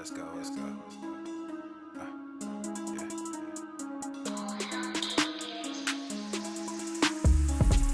let's go. Yeah.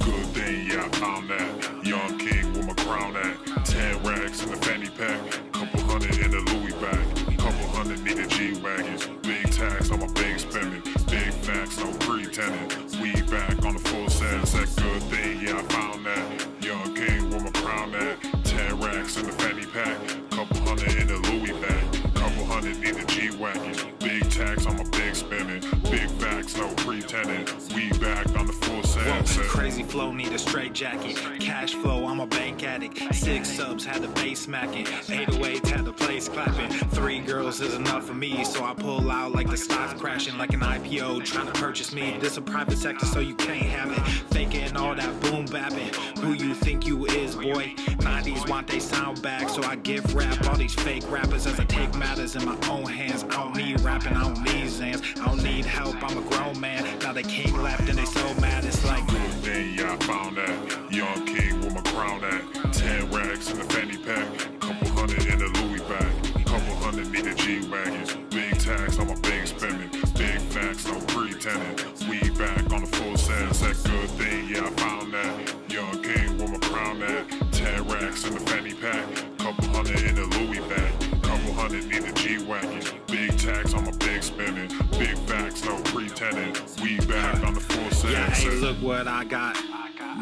Good thing, yeah, I found that. Young king with my crown at. 10 racks in the fanny pack. Couple hundred in the Louis bag. Couple hundred need a G-Wagon. Big tax on my big spending. Big facts, no pretending. We back on the full sense. That good thing, yeah, I found that. Young king with my crown at. 10 racks in the fanny pack. Couple hundred in the Louis bag. Couple hundred need a G-Wagon. Big tax on my big spending. Big facts, no pretending. We back on the full sense. Crazy flow, need a straight jacket. Cash flow, I'm a bank addict. 6 subs, had the bass smacking. 808s, had the place clapping. 3 girls is enough for me, so I pull out like the stock's crashing. Like an IPO, trying to purchase me. This a private sector, so you can't have it. Faking all that boom bapping. Who you think you is, boy? 90s want they sound back, so I give rap all these fake rappers as I take matters in my own hands. I don't need rapping, I don't need Zans. I don't need help, I'm a grown man. Now they king left and they so mad, it's like good thing, yeah, I found that. Young king with my crown at. 10 racks in the fanny pack. Couple hundred in the Louis bag. Couple hundred need a G-Wagon. Big tax on my big spending. Big facts, no pretending. We back on the full sense. That good thing, yeah, I found that. Young king with my crown at. 10 racks in the fanny pack. Couple hundred in the Louis bag. Couple hundred need a G-Wagon. Big tax on my big spending. Big facts, no pretending. We back on the full sense. yeah, hey, look what I got.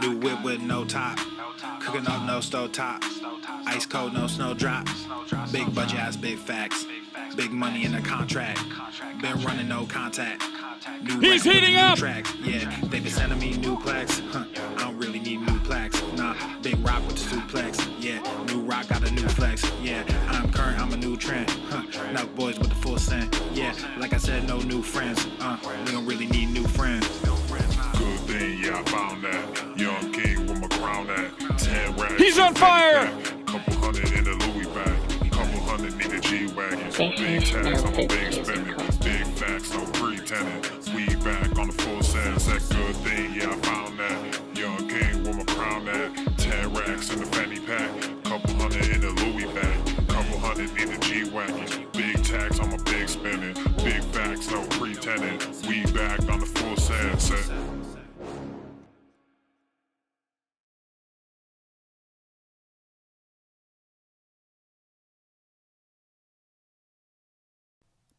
New whip with no top. Cooking up no stove top. Ice cold, no snow drop. Big budget ass, big facts. Big money in the contract. Been running no contact. New He's heating up! Tracks. Yeah, they been sending me new plaques. I don't really need new plaques. Nah, big rock with the suplex. Yeah, new rock got a new flex. Yeah, I'm current, I'm a new trend. Knock boys with the full scent. Yeah, like I said, no new friends. We don't really need new friends. Good thing, yeah, I found that. Young king with my crown at. 10 racks. He's on fire! Couple hundred in the Louis bag. Couple hundred need a G-Wagon. Big tax on my big spending. Big facts, no pretending. We back on the full sense. That good thing, yeah, I found that. Young king with my crown at. 10 racks in the fanny pack. Couple hundred in the Louis bag. Couple hundred need a G-Wagon. Big tax on my big spending. Big facts, no pretending. We back on the full sense.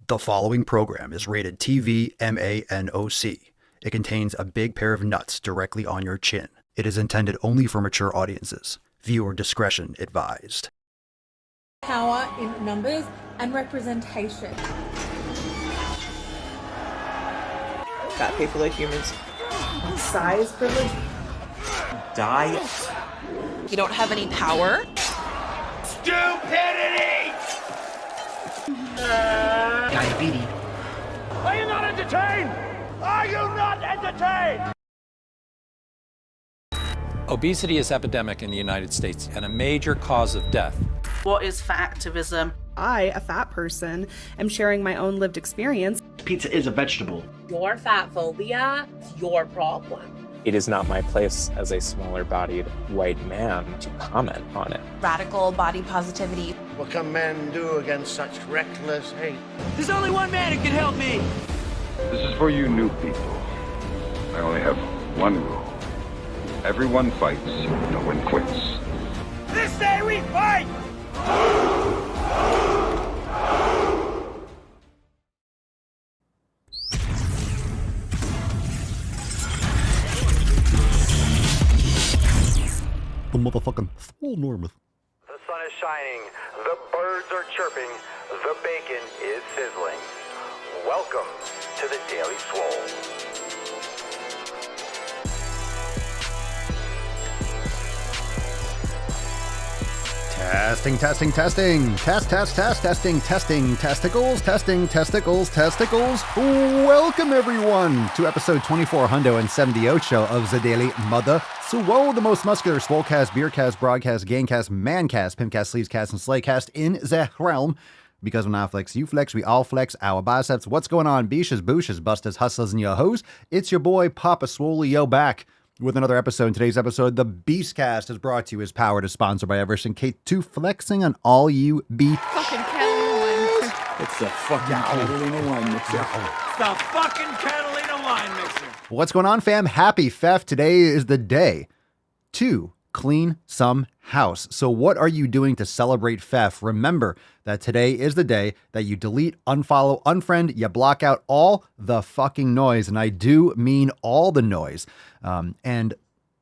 The following program is rated TV MANOC. It contains a big pair of nuts directly on your chin. It is intended only for mature audiences. Viewer discretion advised. Power in numbers and representation. Fat people are humans. Size privilege. Diet. You don't have any power. Stupidity! Diabetes. Are you not entertained? Are you not entertained? Obesity is epidemic in the United States and a major cause of death. What is fat activism? I, a fat person, am sharing my own lived experience. Pizza is a vegetable. Your fat phobia is your problem. It is not my place as a smaller-bodied white man to comment on it. Radical body positivity. What can men do against such reckless hate? There's only one man who can help me. This is for you new people. I only have one rule. Everyone fights, no one quits. This day we fight! The motherfucking Swole Normus. The sun is shining, the birds are chirping, the bacon is sizzling. Welcome to the Daily Swole. Testing. Testing, testicles. Welcome, everyone, to episode 2478 of the Daily Mother Swole, the most muscular swolecast, beercast, broadcast, gangcast, mancast, pimpcast, sleevescast, and slaycast in the realm. Because when I flex, you flex, we all flex our biceps. What's going on, beaches, booshes, busters, hustlers, and your hoes? It's your boy, Papa Swole, back with another episode. In today's episode, the Beastcast is brought to you as powered, is sponsored by Everest and K2, flexing on all you beef. Fucking Kelly, It's the fucking Catalina wine mixer. It's the fucking Catalina wine mixer. What's going on, fam? Happy Theft. Today is the day to clean some house. So what are you doing to celebrate theft? Remember that today is the day that you delete, unfollow, unfriend, you block out all the fucking noise. And I do mean all the noise. And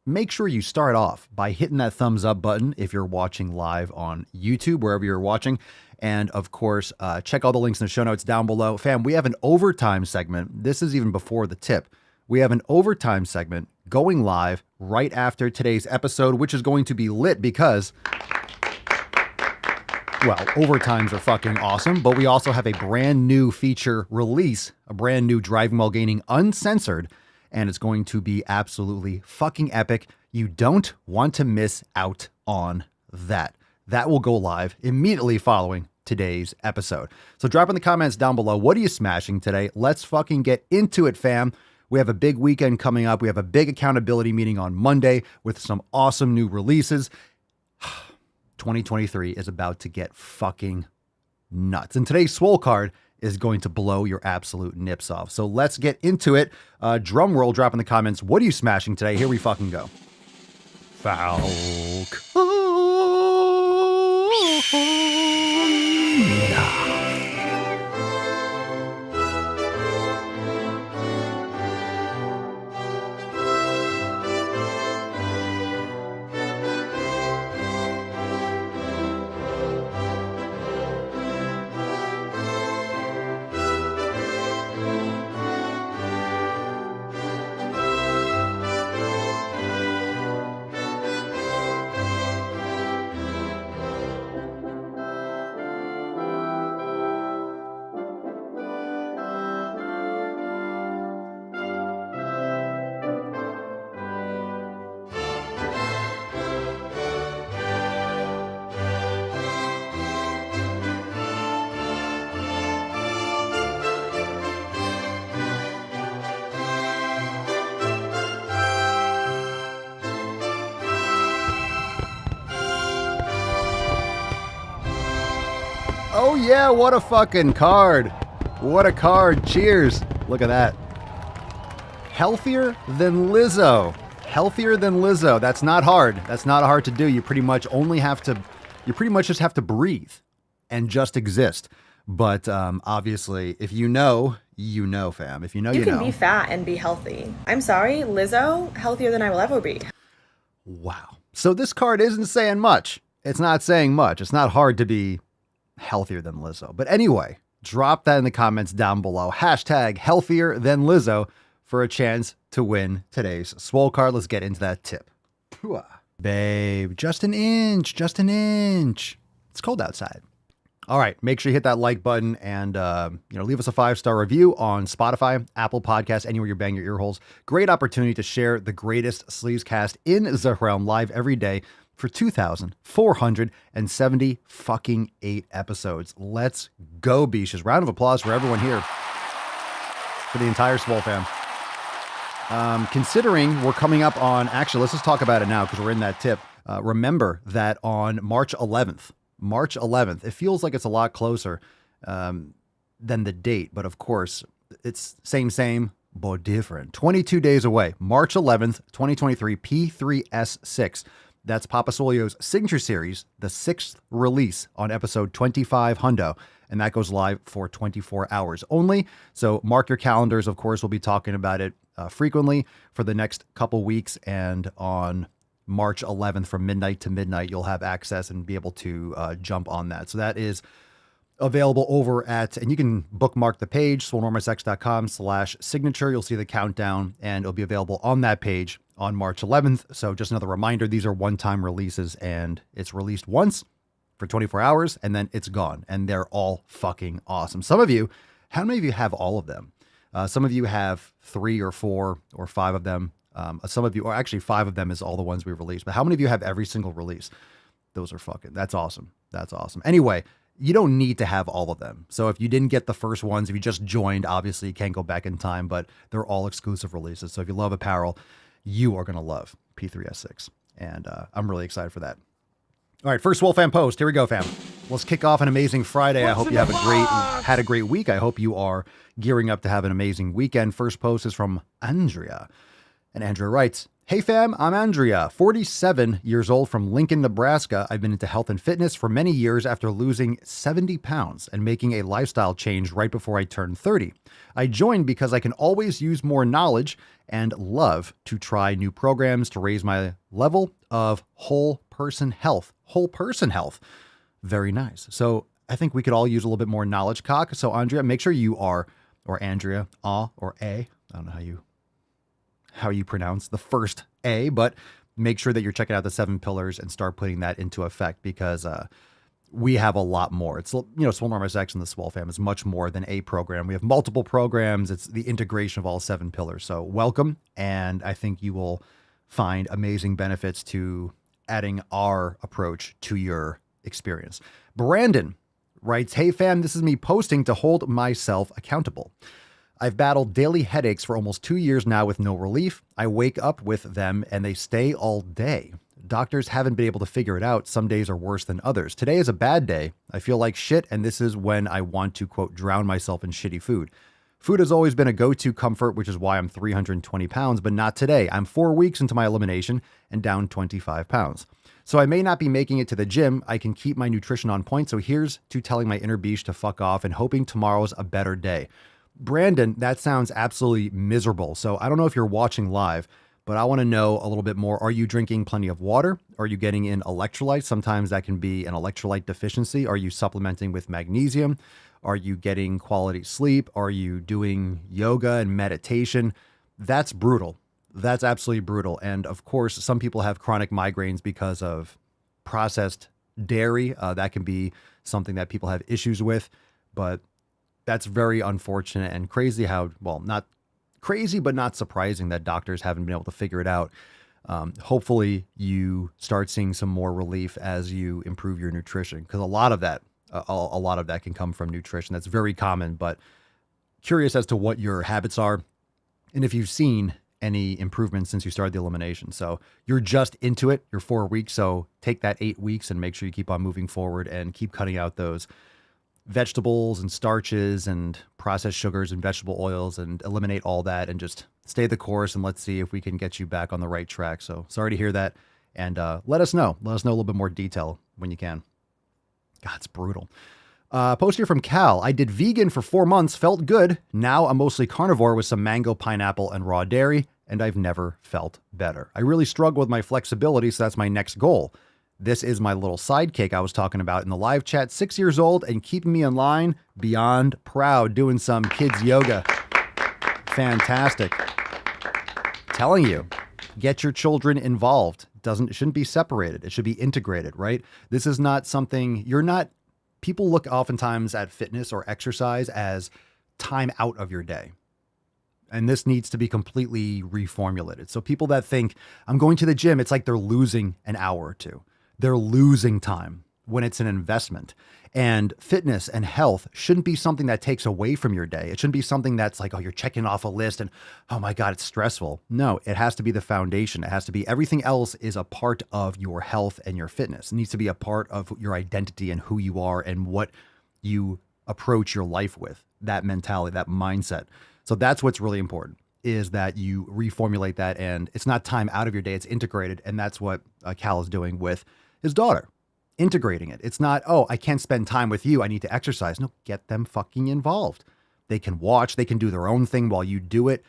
make sure you start off by hitting that thumbs up button if you're watching live on YouTube, wherever you're watching. And of course, check all the links in the show notes down below. Fam, we have an overtime segment. This is even before the tip. We have an overtime segment going live right after today's episode, which is going to be lit because, well, overtimes are fucking awesome, but we also have a brand new feature release, a brand new Driving While Gaining Uncensored, and it's going to be absolutely fucking epic. You don't want to miss out on that. That will go live immediately following today's episode. So drop in the comments down below. What are you smashing today? Let's fucking get into it, fam. We have a big weekend coming up. We have a big accountability meeting on Monday with some awesome new releases. 2023 is about to get fucking nuts. And today's Swole card is going to blow your absolute nips off. So let's get into it. Drum roll, drop in the comments. What are you smashing today? Here we fucking go. Falk. Oh yeah, what a fucking card. What a card. Cheers. Look at that. Healthier than Lizzo. Healthier than Lizzo. That's not hard. That's not hard to do. You pretty much just have to breathe and just exist. But obviously, if you know, you know, fam. If you know, you know. You can be fat and be healthy. I'm sorry, Lizzo, healthier than I will ever be. Wow. So this card isn't saying much. It's not saying much. It's not hard to be healthier than Lizzo. But anyway, drop that in the comments down below. Hashtag healthier than Lizzo for a chance to win today's Swole card. Let's get into that tip. Babe, just an inch, just an inch. It's cold outside. All right, make sure you hit that like button and leave us a 5-star review on Spotify, Apple Podcasts, anywhere you bang your ear holes. Great opportunity to share the greatest sleeves cast in the realm live every day for 2,470 fucking 8 episodes. Let's go, Beaches. Round of applause for everyone here, for the entire Swole fam. Considering we're coming up on, actually, let's just talk about it now because we're in that tip. Remember that on March 11th, it feels like it's a lot closer than the date, but of course, it's same, but different. 22 days away, March 11th, 2023, P3S6. That's Papa Solio's signature series, the 6th release on episode 25 Hundo, and that goes live for 24 hours only. So mark your calendars. Of course, we'll be talking about it frequently for the next couple weeks, and on March 11th from midnight to midnight, you'll have access and be able to jump on that. So that is available over at, and you can bookmark the page, swolenormousx.com/signature. You'll see the countdown, and it'll be available on that page on March 11th. So just another reminder, these are one-time releases, and it's released once for 24 hours, and then it's gone, and they're all fucking awesome. Some of you, how many of you have all of them? Some of you have 3 or 4 or 5 of them. Some of you, or actually 5 of them is all the ones we released, but how many of you have every single release? Those are fucking, that's awesome. That's awesome. Anyway, you don't need to have all of them. So if you didn't get the first ones, if you just joined, obviously you can't go back in time, but they're all exclusive releases. So if you love apparel, you are going to love P3S6. And I'm really excited for that. All right, first Swole fan post. Here we go, fam. Let's kick off an amazing Friday. I hope you have a great had a great week. I hope you are gearing up to have an amazing weekend. First post is from Andrea. And Andrea writes, "Hey fam, I'm Andrea, 47 years old from Lincoln, Nebraska. I've been into health and fitness for many years after losing 70 pounds and making a lifestyle change right before I turned 30. I joined because I can always use more knowledge and love to try new programs to raise my level of whole person health. Whole person health. Very nice. So I think we could all use a little bit more knowledge, cock. So Andrea, make sure you are, or Andrea, or A. I don't know how you pronounce the first A, but make sure that you're checking out the 7 pillars and start putting that into effect, because we have a lot more. It's, Swole Normus X and the Swole fam is much more than a program. We have multiple programs. It's the integration of all 7 pillars. So welcome. And I think you will find amazing benefits to adding our approach to your experience. Brandon writes, "Hey fam, this is me posting to hold myself accountable. I've battled daily headaches for almost 2 years now with no relief. I wake up with them and they stay all day. Doctors haven't been able to figure it out. Some days are worse than others. Today is a bad day. I feel like shit, and this is when I want to, quote, drown myself in shitty food. Food has always been a go-to comfort, which is why I'm 320 pounds, but not today. I'm 4 weeks into my elimination and down 25 pounds. So I may not be making it to the gym. I can keep my nutrition on point. So here's to telling my inner beast to fuck off and hoping tomorrow's a better day." Brandon, that sounds absolutely miserable. So I don't know if you're watching live, but I want to know a little bit more. Are you drinking plenty of water? Are you getting in electrolytes? Sometimes that can be an electrolyte deficiency. Are you supplementing with magnesium? Are you getting quality sleep? Are you doing yoga and meditation? That's brutal. That's absolutely brutal. And of course, some people have chronic migraines because of processed dairy. That can be something that people have issues with, but that's very unfortunate and crazy how, well, not crazy, but not surprising that doctors haven't been able to figure it out. Hopefully you start seeing some more relief as you improve your nutrition, because a lot of that can come from nutrition. That's very common, but curious as to what your habits are and if you've seen any improvements since you started the elimination. So you're just into it. You're 4 weeks. So take that 8 weeks and make sure you keep on moving forward and keep cutting out those vegetables and starches and processed sugars and vegetable oils and eliminate all that and just stay the course. And let's see if we can get you back on the right track. So sorry to hear that. And let us know a little bit more detail when you can. God, it's brutal. Post here from Cal. "I did vegan for 4 months, felt good. Now I'm mostly carnivore with some mango, pineapple, and raw dairy, and I've never felt better. I really struggle with my flexibility, so that's my next goal. This is my little sidekick I was talking about in the live chat, 6 years old and keeping me in line, beyond proud, doing some kids yoga. Fantastic. Telling you, get your children involved. It shouldn't be separated. It should be integrated, right? This is not something people look oftentimes at fitness or exercise as time out of your day. And this needs to be completely reformulated. So people that think I'm going to the gym, it's like they're losing an hour or two. They're losing time when it's an investment. And fitness and health shouldn't be something that takes away from your day. It shouldn't be something that's like, oh, you're checking off a list and, oh my God, it's stressful. No, it has to be the foundation. It has to be everything else is a part of your health and your fitness. It needs to be a part of your identity and who you are and what you approach your life with, that mentality, that mindset. So that's what's really important, is that you reformulate that, and it's not time out of your day, it's integrated. And that's what Cal is doing with his daughter, integrating it. It's not, oh, I can't spend time with you, I need to exercise. No, get them fucking involved. They can watch, they can do their own thing while you do it.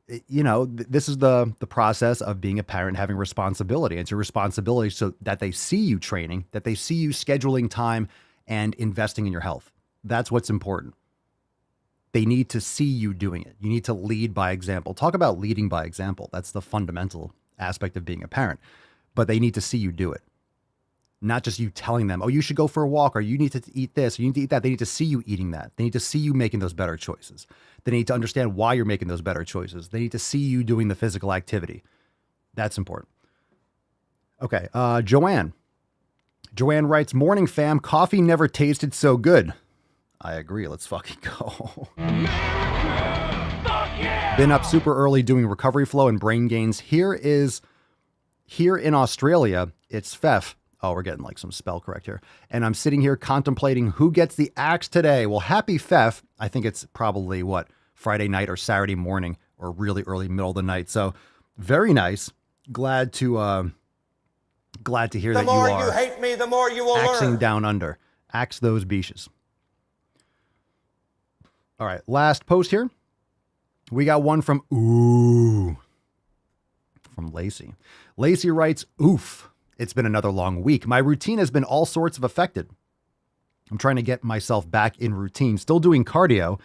This is the process of being a parent, having responsibility. It's your responsibility so that they see you training, that they see you scheduling time and investing in your health. That's what's important. They need to see you doing it. You need to lead by example. Talk about leading by example. That's the fundamental aspect of being a parent. But they need to see you do it. Not just you telling them, oh, you should go for a walk, or you need to eat this, or you need to eat that. They need to see you eating that. They need to see you making those better choices. They need to understand why you're making those better choices. They need to see you doing the physical activity. That's important. Okay, Joanne. Joanne writes, "Morning fam, coffee never tasted so good." I agree. Let's fucking go. Been up super early doing recovery flow and brain gains. Here in Australia, it's Fef Oh, we're getting like some spell correct here. And I'm sitting here contemplating who gets the axe today. Well, happy Fef. I think it's probably Friday night or Saturday morning or really early middle of the night. So very nice. Glad to hear that you are. The more you hate me, the more you will axing learn. down under. Axe those beaches. All right, last post here. We got one from Lacey. Lacey writes, oof, it's been another long week. My routine has been all sorts of affected. I'm trying to get myself back in routine, still doing cardio,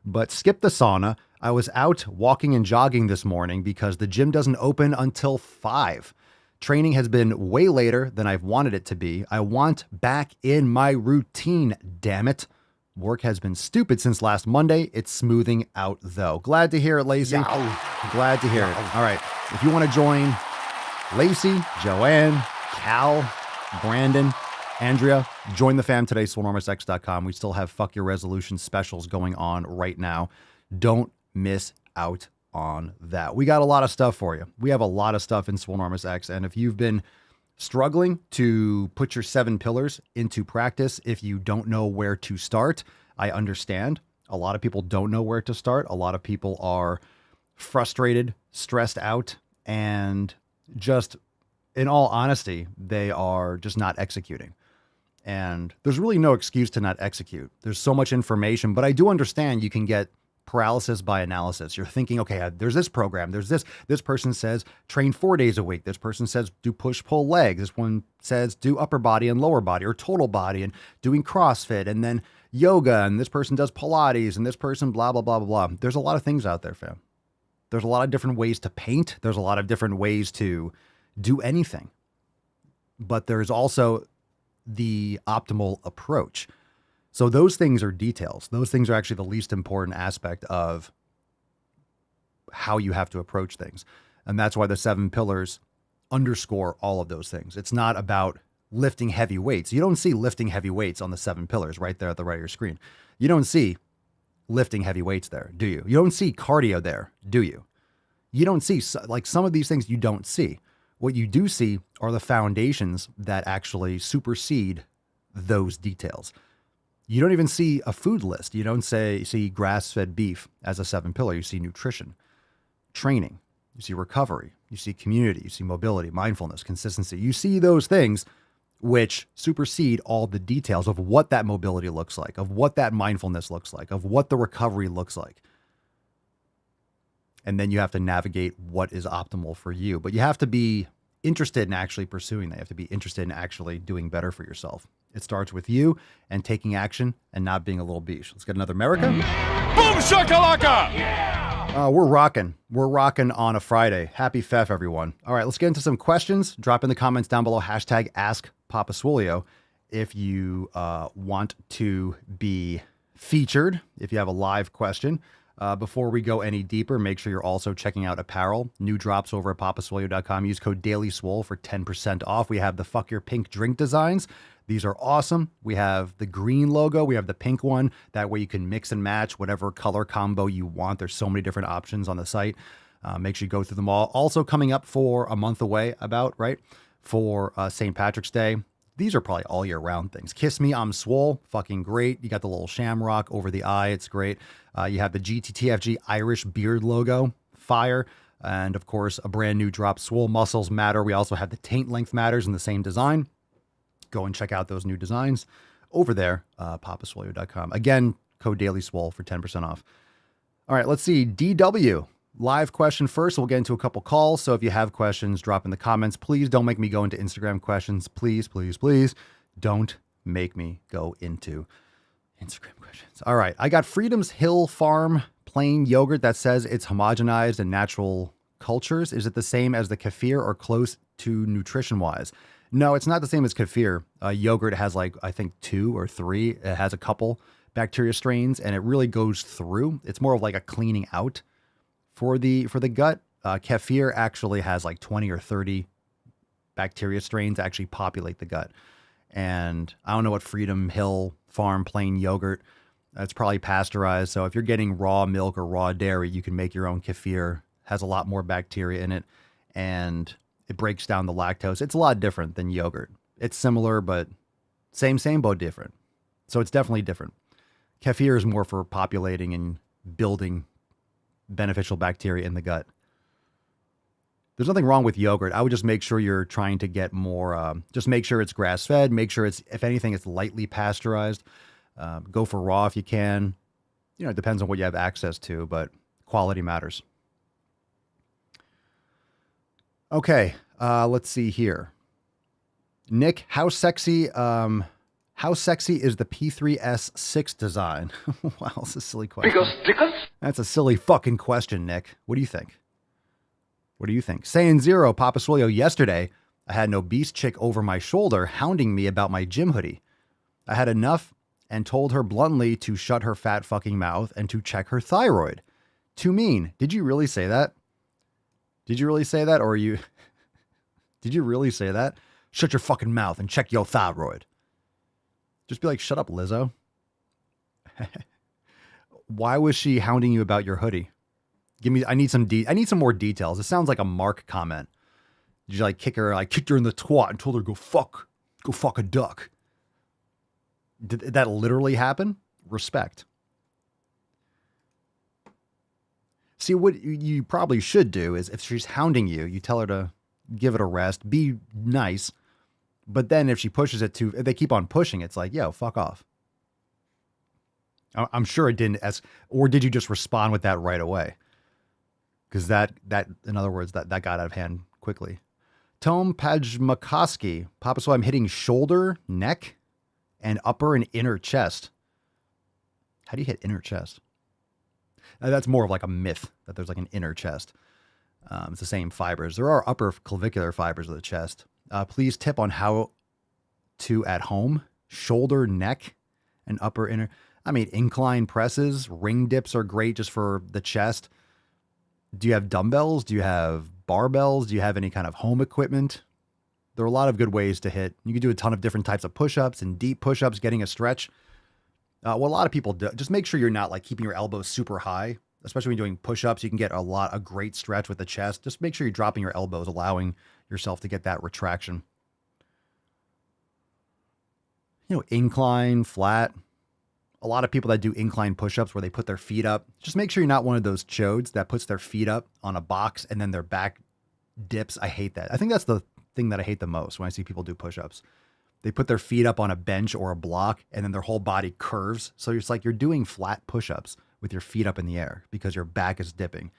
but skip the sauna. I was out walking and jogging this morning because the gym doesn't open until 5. Training has been way later than I've wanted it to be. I want back in my routine, damn it. Work has been stupid since last Monday. It's smoothing out, though. Glad to hear it, Lacey. Glad to hear it. All right. If you want to join Lacey, Joanne, Cal, Brandon, Andrea, join the fam today, swolenormousx.com. We still have Fuck Your Resolution specials going on right now. Don't miss out on that. We got a lot of stuff for you. We have a lot of stuff in Swolenormous X, and if you've been struggling to put your 7 pillars into practice, if you don't know where to start, I understand. A lot of people don't know where to start. A lot of people are frustrated, stressed out, and just, in all honesty, they are just not executing. And there's really no excuse to not execute. There's so much information, but I do understand you can get paralysis by analysis. You're thinking, okay, there's this program, there's this person says train 4 days a week. This person says do push pull legs. This one says do upper body and lower body or total body and doing CrossFit and then yoga. And this person does Pilates and this person blah, blah, blah, blah, blah. There's a lot of things out there, fam. There's a lot of different ways to paint. There's a lot of different ways to do anything, but there's also the optimal approach. So those things are details. Those things are actually the least important aspect of how you have to approach things. And that's why the 7 pillars underscore all of those things. It's not about lifting heavy weights. You don't see lifting heavy weights on the 7 pillars right there at the right of your screen. You don't see lifting heavy weights there, do you? You don't see cardio there, do you? You don't see, like, some of these things you don't see. What you do see are the foundations that actually supersede those details. You don't even see a food list. You don't see grass-fed beef as a 7 pillar. You see nutrition, training, you see recovery, you see community, you see mobility, mindfulness, consistency. You see those things which supersede all the details of what that mobility looks like, of what that mindfulness looks like, of what the recovery looks like. And then you have to navigate what is optimal for you. But you have to be interested in actually pursuing that. You have to be interested in actually doing better for yourself. It starts with you and taking action and not being a little beach. Let's get another America. Boom shakalaka! We're rocking. We're rocking on a Friday. Happy Fef, everyone. All right, let's get into some questions. Drop in the comments down below. Hashtag Ask Papa Swolio if you want to be featured, if you have a live question. Before we go any deeper, make sure you're also checking out apparel. New drops over at papaswolio.com. Use code Daily Swole for 10% off. We have the Fuck Your Pink drink designs. These are awesome. We have the green logo. We have the pink one. That way you can mix and match whatever color combo you want. There's so many different options on the site. Make sure you go through them all. Also coming up for a month away for St. Patrick's Day. These are probably all year round things. Kiss Me, I'm Swole. Fucking great. You got the little shamrock over the eye. It's great. You have the GTTFG Irish beard logo. Fire. And of course, a brand new drop, Swole Muscles Matter. We also have the Taint Length Matters in the same design. Go and check out those new designs over there, papaswolio.com. Again, code Daily Swole for 10% off. All right, let's see. DW. Live question first. We'll get into a couple calls. So if you have questions, drop in the comments. Please don't make me go into Instagram questions. Please, please, please don't make me go into Instagram questions. All right. I got Freedom's Hill Farm plain yogurt that says it's homogenized and natural cultures. Is it the same as the kefir or close to nutrition wise? No, it's not the same as kefir. Yogurt has I think 2 or 3. It has a couple bacteria strains and it really goes through. It's more of like a cleaning out for the gut. Kefir actually has 20 or 30 bacteria strains that actually populate the gut. And I don't know what Freedom Hill Farm plain yogurt, it's probably pasteurized. So if you're getting raw milk or raw dairy, you can make your own kefir. Has a lot more bacteria in it and it breaks down the lactose. It's a lot different than yogurt. It's similar, but same, but different. So it's definitely different. Kefir is more for populating and building beneficial bacteria in the gut. There's nothing wrong with yogurt. I would just make sure you're trying to get more, just make sure it's grass-fed. Make sure it's, if anything, it's lightly pasteurized. Go for raw if you can. You know, it depends on what you have access to, but quality matters. Okay, let's see here. Nick, how sexy is the P3S 6 design? Wow, that's a silly question. That's a silly fucking question, Nick. What do you think? What do you think? Saying zero, Papa Swolio, yesterday, I had an obese chick over my shoulder hounding me about my gym hoodie. I had enough and told her bluntly to shut her fat fucking mouth and to check her thyroid. Too mean. Did you really say that? Did you really say that? Or you... Did you really say that? Shut your fucking mouth and check your thyroid. Just be like, shut up, Lizzo. Why was she hounding you about your hoodie? I need some more details. It sounds like a Mark comment. Did you like kick her, like kicked her in the twat and told her go fuck a duck? Did that literally happen? Respect. See, what you probably should do is if she's hounding you, you tell her to give it a rest, be nice. But then if she pushes it if they keep on pushing, it's like, yo, fuck off. I'm sure it didn't or did you just respond with that right away? Because that, in other words, that got out of hand quickly. Tom Pajmakoski, Papa, so I'm hitting shoulder, neck, and upper and inner chest. How do you hit inner chest? That's more of like a myth that there's like an inner chest. It's the same fibers. There are upper clavicular fibers of the chest. Please tip on how to at home, shoulder, neck, and upper inner. I mean, incline presses, ring dips are great just for the chest. Do you have dumbbells? Do you have barbells? Do you have any kind of home equipment? There are a lot of good ways to hit. You can do a ton of different types of push-ups and deep push-ups, getting a stretch. What a lot of people do, just make sure you're not like keeping your elbows super high, especially when you're doing push-ups. You can get a great stretch with the chest. Just make sure you're dropping your elbows, allowing yourself to get that retraction. You know, incline, flat. A lot of people that do incline push-ups where they put their feet up, just make sure you're not one of those chodes that puts their feet up on a box and then their back dips. I hate that. I think that's the thing that I hate the most when I see people do push-ups. They put their feet up on a bench or a block and then their whole body curves. So it's like you're doing flat push-ups with your feet up in the air because your back is dipping.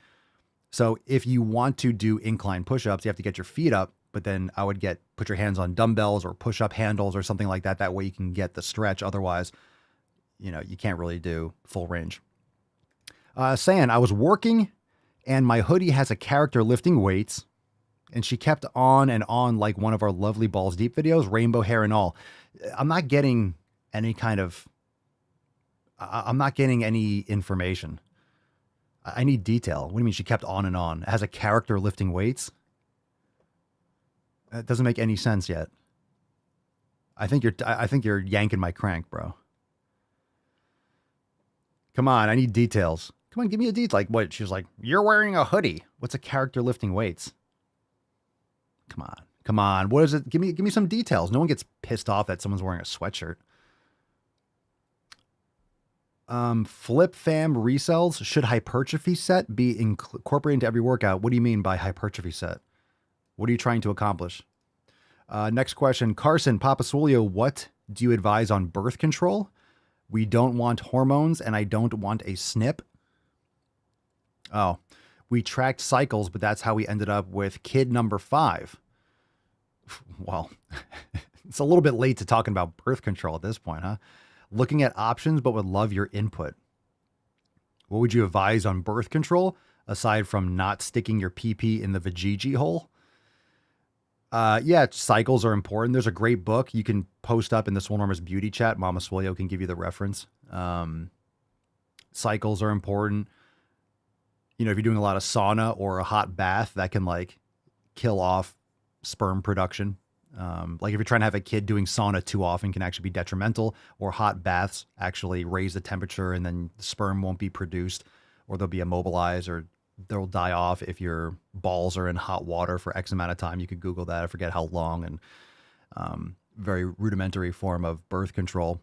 So if you want to do incline push-ups, you have to get your feet up, but then I would put your hands on dumbbells or push-up handles or something like that. That way you can get the stretch. Otherwise, you know, you can't really do full range. Saying I was working and my hoodie has a character lifting weights and she kept on and on like one of our lovely Balls Deep videos, rainbow hair and all. I'm not getting any information. I need detail. What do you mean she kept on and on? It has a character lifting weights? That doesn't make any sense yet. I think you're yanking my crank, bro. Come on, I need details. Come on, give me a detail. Like what? She was like, you're wearing a hoodie. What's a character lifting weights? Come on. What is it? Give me some details. No one gets pissed off that someone's wearing a sweatshirt. Flip fam resells. Should hypertrophy set be incorporated into every workout? What do you mean by hypertrophy set? What are you trying to accomplish? Next question. Carson, Papa Swolio, what do you advise on birth control? We don't want hormones and I don't want a snip. Oh, we tracked cycles, but that's how we ended up with kid number 5. Well, it's a little bit late to talking about birth control at this point, huh? Looking at options, but would love your input. What would you advise on birth control aside from not sticking your PP in the vajayjay hole? Yeah, cycles are important. There's a great book you can post up in the Swolenormous Beauty chat. Mama Swolio can give you the reference. Cycles are important. You know, if you're doing a lot of sauna or a hot bath, that can like kill off sperm production. Like if you're trying to have a kid, doing sauna too often can actually be detrimental, or hot baths actually raise the temperature and then the sperm won't be produced, or they'll be immobilized, or they'll die off if your balls are in hot water for X amount of time. You could Google that. I forget how long. And very rudimentary form of birth control.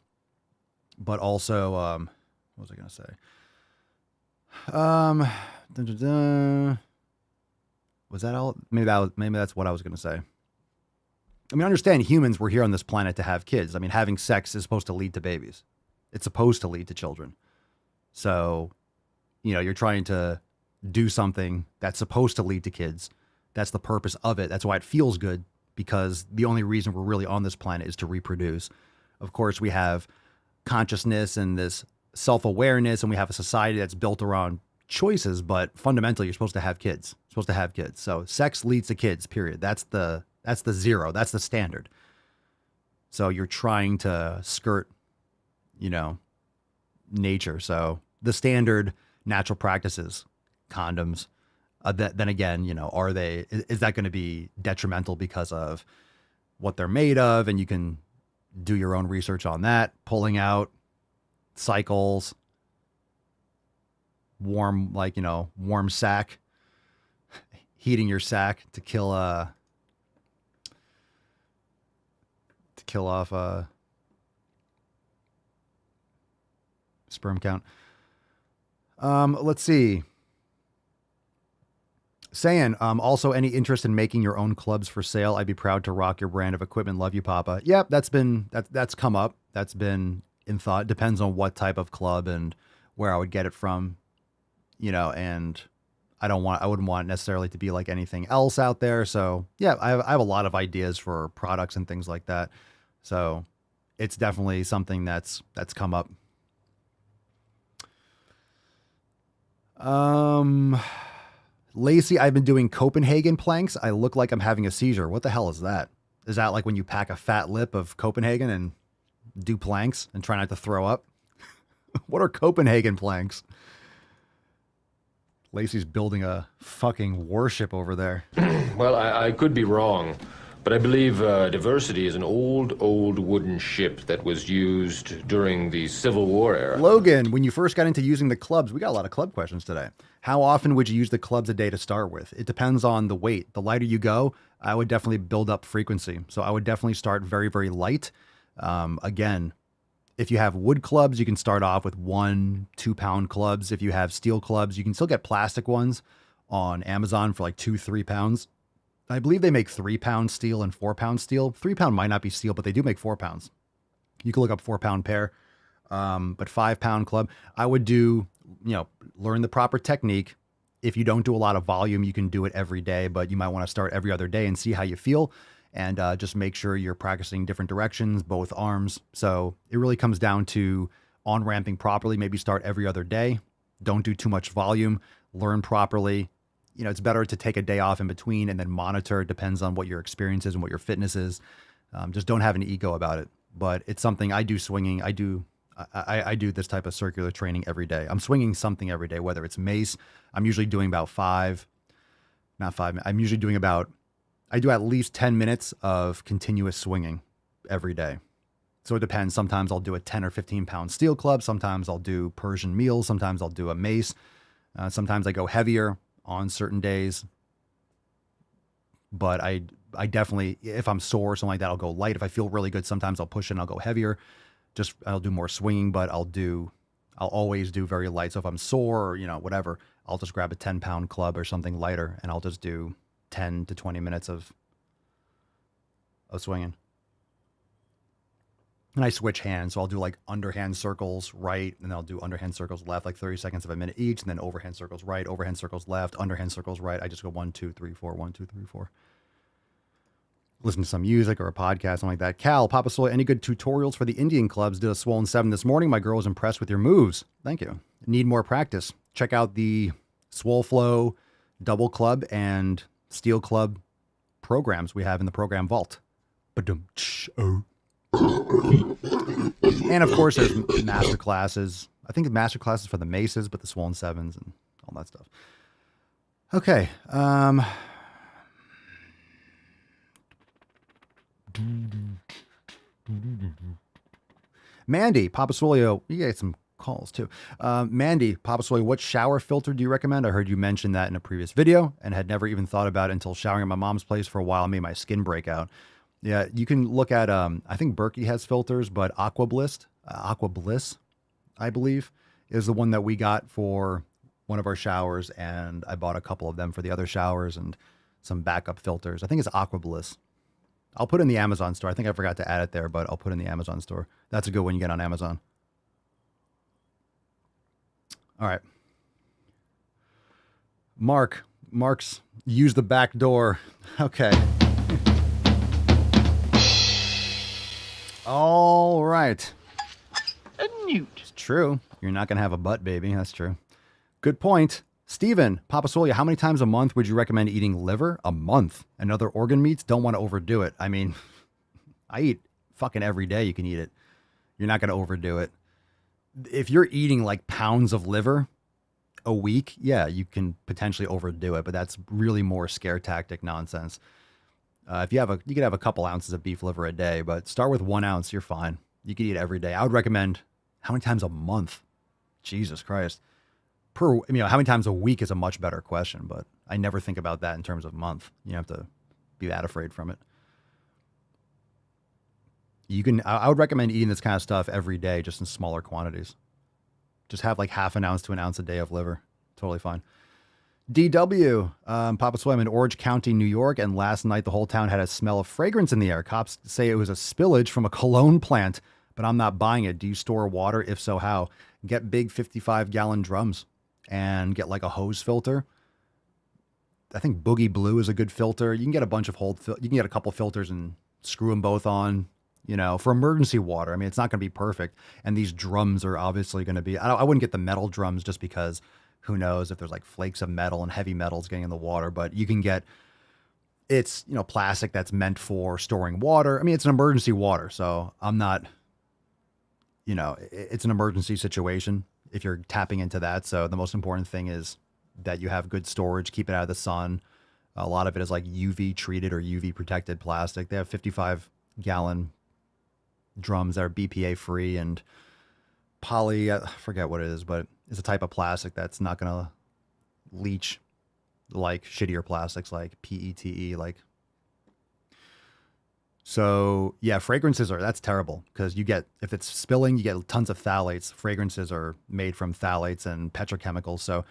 But also, what was I going to say? Was that all? Maybe that's what I was going to say. I mean, understand humans were here on this planet to have kids. I mean, having sex is supposed to lead to babies. It's supposed to lead to children. So, you're trying to do something that's supposed to lead to kids. That's the purpose of it. That's why it feels good, because the only reason we're really on this planet is to reproduce. Of course, we have consciousness and this self-awareness, and we have a society that's built around choices, but fundamentally you're supposed to have kids. So sex leads to kids, period. That's the zero. That's the standard. So you're trying to skirt, nature. So the standard natural practices, condoms, then again, is that going to be detrimental because of what they're made of? And you can do your own research on that, pulling out cycles, warm sack, heating your sack to kill off sperm count. Let's see. Saying, also any interest in making your own clubs for sale? I'd be proud to rock your brand of equipment. Love you, Papa. Yep, that's come up. That's been in thought. Depends on what type of club and where I would get it from, and I wouldn't want necessarily to be like anything else out there. So yeah, I have a lot of ideas for products and things like that. So it's definitely something that's come up. Lacey, I've been doing Copenhagen planks. I look like I'm having a seizure. What the hell is that? Is that like when you pack a fat lip of Copenhagen and do planks and try not to throw up? What are Copenhagen planks? Lacey's building a fucking warship over there. Well, I could be wrong, but I believe Diversity is an old wooden ship that was used during the Civil War era. Logan, when you first got into using the clubs, we got a lot of club questions today. How often would you use the clubs a day to start with? It depends on the weight. The lighter you go, I would definitely build up frequency. So I would definitely start very, very light. Again, if you have wood clubs, you can start off with 1-2 pound clubs. If you have steel clubs, you can still get plastic ones on Amazon for like 2-3 pounds. I believe they make 3 pound steel and 4 pound steel. 3 pound might not be steel, but they do make 4 pounds. You can look up 4 pound pair. But 5 pound club, I would do, learn the proper technique. If you don't do a lot of volume, you can do it every day, but you might want to start every other day and see how you feel. And just make sure you're practicing different directions, both arms. So it really comes down to on-ramping properly. Maybe start every other day. Don't do too much volume. Learn properly. It's better to take a day off in between and then monitor. It depends on what your experience is and what your fitness is. Just don't have an ego about it. But it's something I do swinging. I do this type of circular training every day. I'm swinging something every day, whether it's mace. I'm usually doing about I do at least 10 minutes of continuous swinging every day. So it depends. Sometimes I'll do a 10 or 15 pound steel club. Sometimes I'll do Persian meals. Sometimes I'll do a mace. Sometimes I go heavier on certain days. But I definitely, if I'm sore or something like that, I'll go light. If I feel really good, sometimes I'll push it and I'll go heavier. I'll do more swinging, but I'll always do very light. So if I'm sore or, whatever, I'll just grab a 10 pound club or something lighter and I'll just do 10 to 20 minutes of swinging. And I switch hands. So I'll do like underhand circles right, and then I'll do underhand circles left, like 30 seconds of a minute each, and then overhand circles right, overhand circles left, underhand circles right. I just go 1, 2, 3, 4, 1, 2, 3, 4. Listen to some music or a podcast, something like that. Cal, Papa Swole, any good tutorials for the Indian clubs? Did a Swollen 7 this morning. My girl was impressed with your moves. Thank you. Need more practice. Check out the Swole Flow double club and steel club programs we have in the program vault. And of course, there's master classes. I think the master classes for the maces, but the Swollen 7s and all that stuff. Okay. Mandy, Papa Swolio, you get some calls too. Mandy, Papa Swolio, what shower filter do you recommend? I heard you mention that in a previous video and had never even thought about it until showering at my mom's place for a while made my skin break out. Yeah, you can look at I think Berkey has filters, but Aqua Bliss, I believe, is the one that we got for one of our showers, and I bought a couple of them for the other showers and some backup filters. I think it's Aqua Bliss. I'll put it in the Amazon store. I think I forgot to add it there, but I'll put it in the Amazon store. That's a good one you get on Amazon. All right. Mark's use the back door. Okay. All right. A newt. It's true. You're not going to have a butt baby. That's true. Good point. Steven, Papa Solia, how many times a month would you recommend eating liver? A month. And other organ meats? Don't want to overdo it. I mean, I eat fucking every day you can eat it. You're not going to overdo it. If you're eating like pounds of liver a week, yeah, you can potentially overdo it, but that's really more scare tactic nonsense. If you could have a couple ounces of beef liver a day, but start with 1 ounce, you're fine. You can eat every day. I would recommend how many times a month? Jesus Christ. How many times a week is a much better question, but I never think about that in terms of month. You have to be that afraid from it. I would recommend eating this kind of stuff every day, just in smaller quantities. Just have like half an ounce to an ounce a day of liver. Totally fine. DW, Papa Swim in Orange County, New York, and last night the whole town had a smell of fragrance in the air. Cops say it was a spillage from a cologne plant, but I'm not buying it. Do you store water? If so, how? Get big 55-gallon drums and get like a hose filter. I think Boogie Blue is a good filter. You can get a bunch of you can get a couple filters and screw them both on, for emergency water. I mean, it's not going to be perfect. And these drums are obviously going to be, I wouldn't get the metal drums just because who knows if there's like flakes of metal and heavy metals getting in the water, but you can get, it's, plastic that's meant for storing water. I mean, it's an emergency water. So I'm not, it's an emergency situation if you're tapping into that. So the most important thing is that you have good storage, keep it out of the sun. A lot of it is like UV treated or UV protected plastic. They have 55-gallon drums that are BPA free and poly, I forget what it is, but it's a type of plastic that's not going to leach like shittier plastics like PETE. So yeah, fragrances that's terrible because if it's spilling, you get tons of phthalates. Fragrances are made from phthalates and petrochemicals. So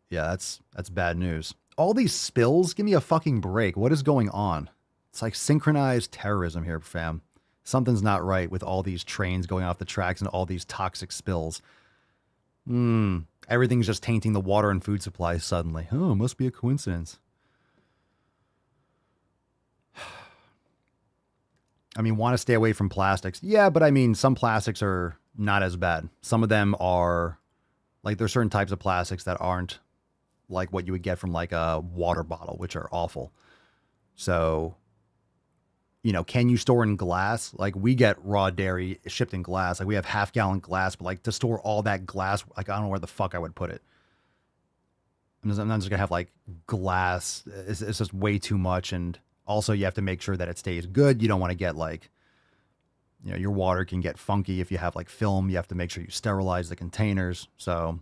yeah, that's bad news. All these spills, give me a fucking break. What is going on? It's like synchronized terrorism here, fam. Something's not right with all these trains going off the tracks and all these toxic spills. Everything's just tainting the water and food supply suddenly. Oh, it must be a coincidence. I mean, want to stay away from plastics. Yeah, but I mean, some plastics are not as bad. Some of them are, like, there's certain types of plastics that aren't like what you would get from like a water bottle, which are awful. So, can you store in glass? Like we get raw dairy shipped in glass. Like we have half-gallon glass, but like to store all that glass, like I don't know where the fuck I would put it. I'm not just gonna have like glass. It's just way too much. And also you have to make sure that it stays good. You don't want to get like, your water can get funky if you have like film. You have to make sure you sterilize the containers. So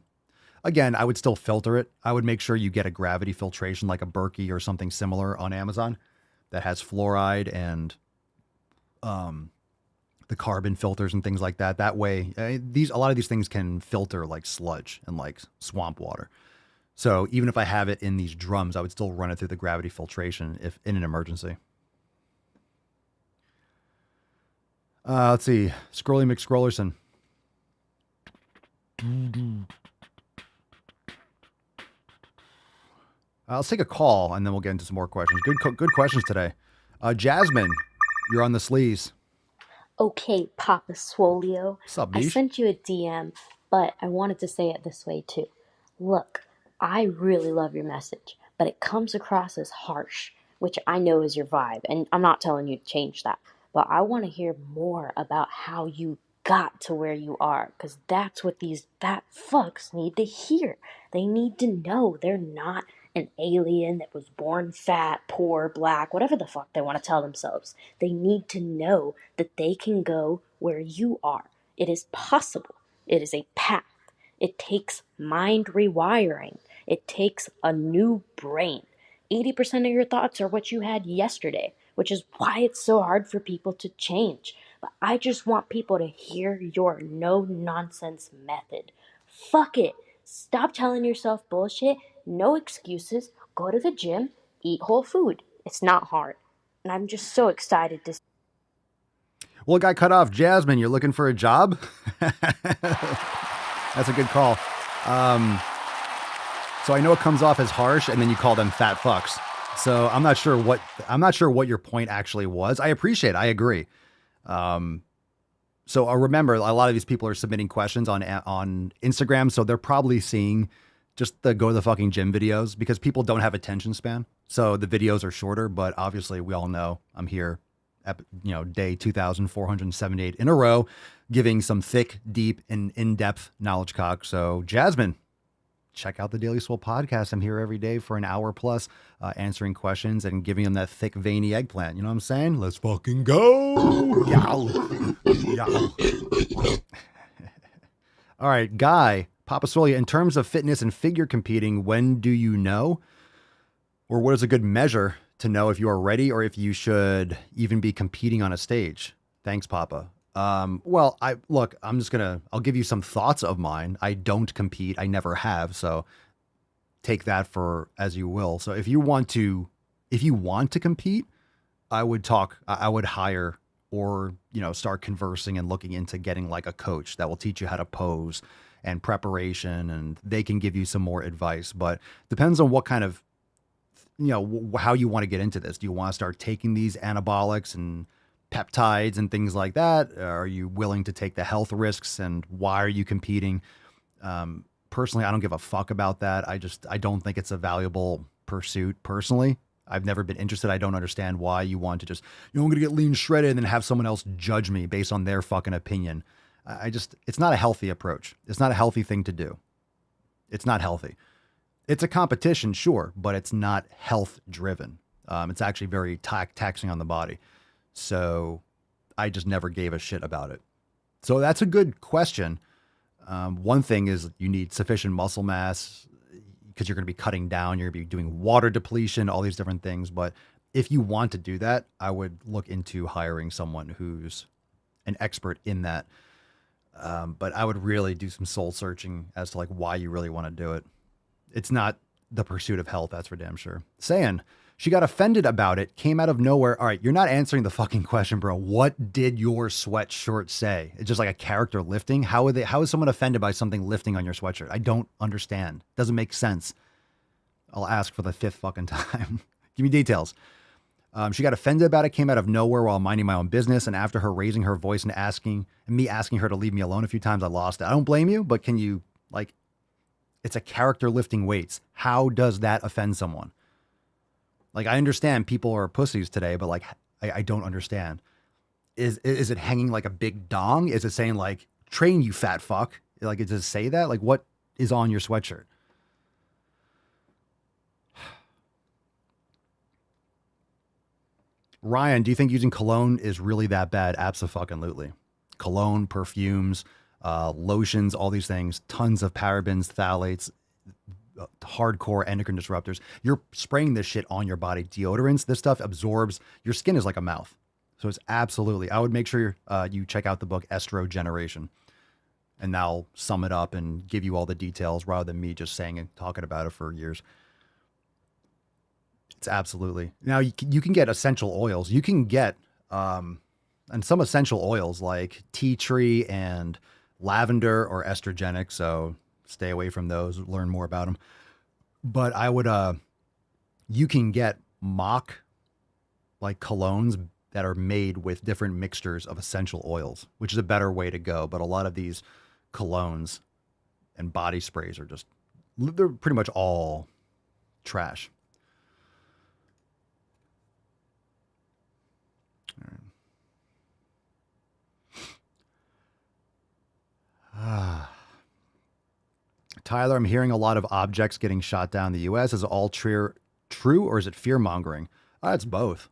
again, I would still filter it. I would make sure you get a gravity filtration like a Berkey or something similar on Amazon that has fluoride and the carbon filters and things like that. That way, a lot of these things can filter like sludge and like swamp water. So even if I have it in these drums, I would still run it through the gravity filtration if in an emergency. Let's see. Scrolly McScrollerson. Let's take a call and then we'll get into some more questions. Good questions today. Jasmine, you're on the sleaze. Okay, Papa Swolio. What's up, I Beesh? sent you a DM, but I wanted to say it this way too. Look, I really love your message, but it comes across as harsh, which I know is your vibe, and I'm not telling you to change that. But I want to hear more about how you got to where you are, because that's what these fat fucks need to hear. They need to know they're not an alien that was born fat, poor, black, whatever the fuck they want to tell themselves. They need to know that they can go where you are. It is possible. It is a path. It takes mind rewiring. It takes a new brain. 80% of your thoughts are what you had yesterday. which is why it's so hard for people to change. But I just want people to hear your no-nonsense method. Fuck it. Stop telling yourself bullshit. No excuses. Go to the gym. Eat whole food. It's not hard. And I'm just so excited to... Well, it got cut off. Jasmine, you're looking for a job? That's a good call. So I know it comes off as harsh, and then you call them fat fucks. So I'm not sure what your point actually was. I appreciate it. I agree. So remember, a lot of these people are submitting questions on Instagram, so they're probably seeing just the go to the fucking gym videos because people don't have attention span. So the videos are shorter, but obviously we all know I'm here at, day 2,478 in a row, giving some thick, deep, and in-depth knowledge cock. So Jasmine, check out the Daily Swole podcast. I'm here every day for an hour plus, answering questions and giving them that thick, veiny eggplant. You know what I'm saying? Let's fucking go. Yow. Yow. All right, Guy, Papa Solia, in terms of fitness and figure competing, when do you know? Or what is a good measure to know if you are ready or if you should even be competing on a stage? Thanks, Papa. Well, I'll give you some thoughts of mine. I don't compete. I never have. So take that for as you will. So if you want to compete, I would hire or, start conversing and looking into getting like a coach that will teach you how to pose and preparation, and they can give you some more advice, but depends on what kind of, how you want to get into this. Do you want to start taking these anabolics and peptides and things like that? Are you willing to take the health risks, and why are you competing? Personally, I don't give a fuck about that. I don't think it's a valuable pursuit personally. I've never been interested. I don't understand why you want to just, I'm going to get lean shredded and then have someone else judge me based on their fucking opinion. It's not a healthy approach. It's not a healthy thing to do. It's not healthy. It's a competition, sure, but it's not health driven. It's actually very taxing on the body. So I just never gave a shit about it. So that's a good question. One thing is you need sufficient muscle mass because you're going to be cutting down, you're going to be doing water depletion, all these different things. But if you want to do that, I would look into hiring someone who's an expert in that. But I would really do some soul searching as to like why you really want to do it. It's not the pursuit of health, that's for damn sure. Saying she got offended about it, came out of nowhere. All right, you're not answering the fucking question, bro. What did your sweatshirt say? It's just like a character lifting. How is someone offended by something lifting on your sweatshirt? I don't understand. Doesn't make sense. I'll ask for the fifth fucking time. Give me details. She got offended about it, came out of nowhere while minding my own business, and after her raising her voice and asking her to leave me alone a few times, I lost it. I don't blame you, but can you, like, it's a character lifting weights. How does that offend someone? Like, I understand people are pussies today, but like, I don't understand. Is it hanging like a big dong? Is it saying like, train you fat fuck? Like, does it say that? Like, what is on your sweatshirt? Ryan, do you think using cologne is really that bad? Abso-fucking-lutely. Cologne, perfumes, lotions, all these things, tons of parabens, phthalates, hardcore endocrine disruptors. You're spraying this shit on your body. Deodorants, this stuff absorbs. Your skin is like a mouth. So it's absolutely, I would make sure you check out the book Estro Generation, and that'll sum it up and give you all the details rather than me just saying and talking about it for years. It's absolutely. Now you can get essential oils. You can get, and some essential oils like tea tree and lavender or estrogenic. So stay away from those, learn more about them. But I would, you can get mock like colognes that are made with different mixtures of essential oils, which is a better way to go. But a lot of these colognes and body sprays are just, they're pretty much all trash. Tyler, I'm hearing a lot of objects getting shot down in the U.S. Is it all true, or is it fear mongering? It's both.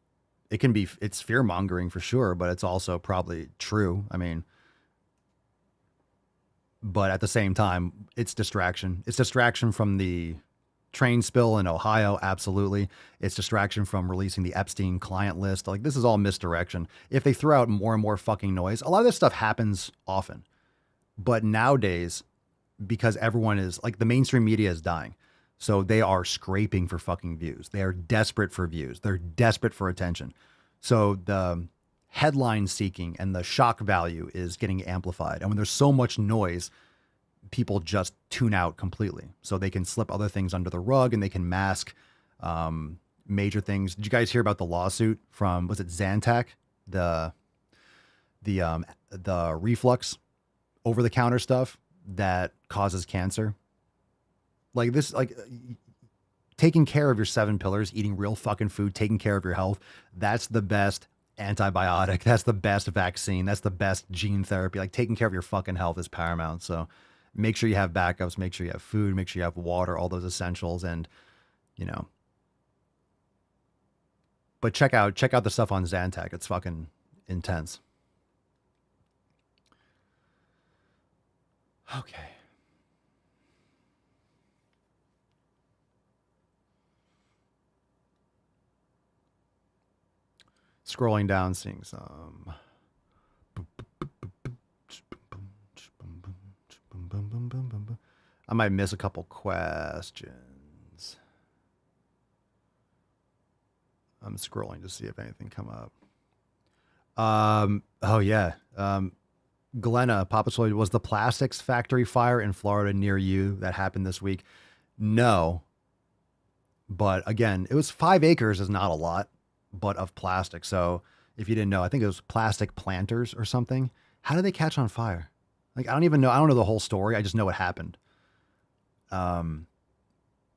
It's fear mongering for sure, but it's also probably true. I mean, but at the same time, it's distraction. It's distraction from the Train spill in Ohio, absolutely. It's distraction from releasing the Epstein client list. Like, this is all misdirection. If they throw out more and more fucking noise, a lot of this stuff happens often. But nowadays, because everyone is, like, the mainstream media is dying. So they are scraping for fucking views. They are desperate for views. They're desperate for attention. So the headline seeking and the shock value is getting amplified. And when there's so much noise, people just tune out completely. So they can slip other things under the rug and they can mask major things. Did you guys hear about the lawsuit from, was it Zantac? The reflux over the counter stuff that causes cancer. Like this, like taking care of your 7 pillars, eating real fucking food, taking care of your health. That's the best antibiotic. That's the best vaccine. That's the best gene therapy. Like taking care of your fucking health is paramount. So make sure you have backups, make sure you have food, make sure you have water, all those essentials. And, you know, but check out the stuff on Zantac. It's fucking intense. Okay. Scrolling down, seeing some. I might miss a couple questions. I'm scrolling to see if anything come up. Oh yeah. Glenna, Papa Soy, was the plastics factory fire in Florida near you that happened this week? No. But again, it was 5 acres is not a lot, but of plastic. So if you didn't know, I think it was plastic planters or something. How did they catch on fire? Like, I don't even know. I don't know the whole story. I just know what happened.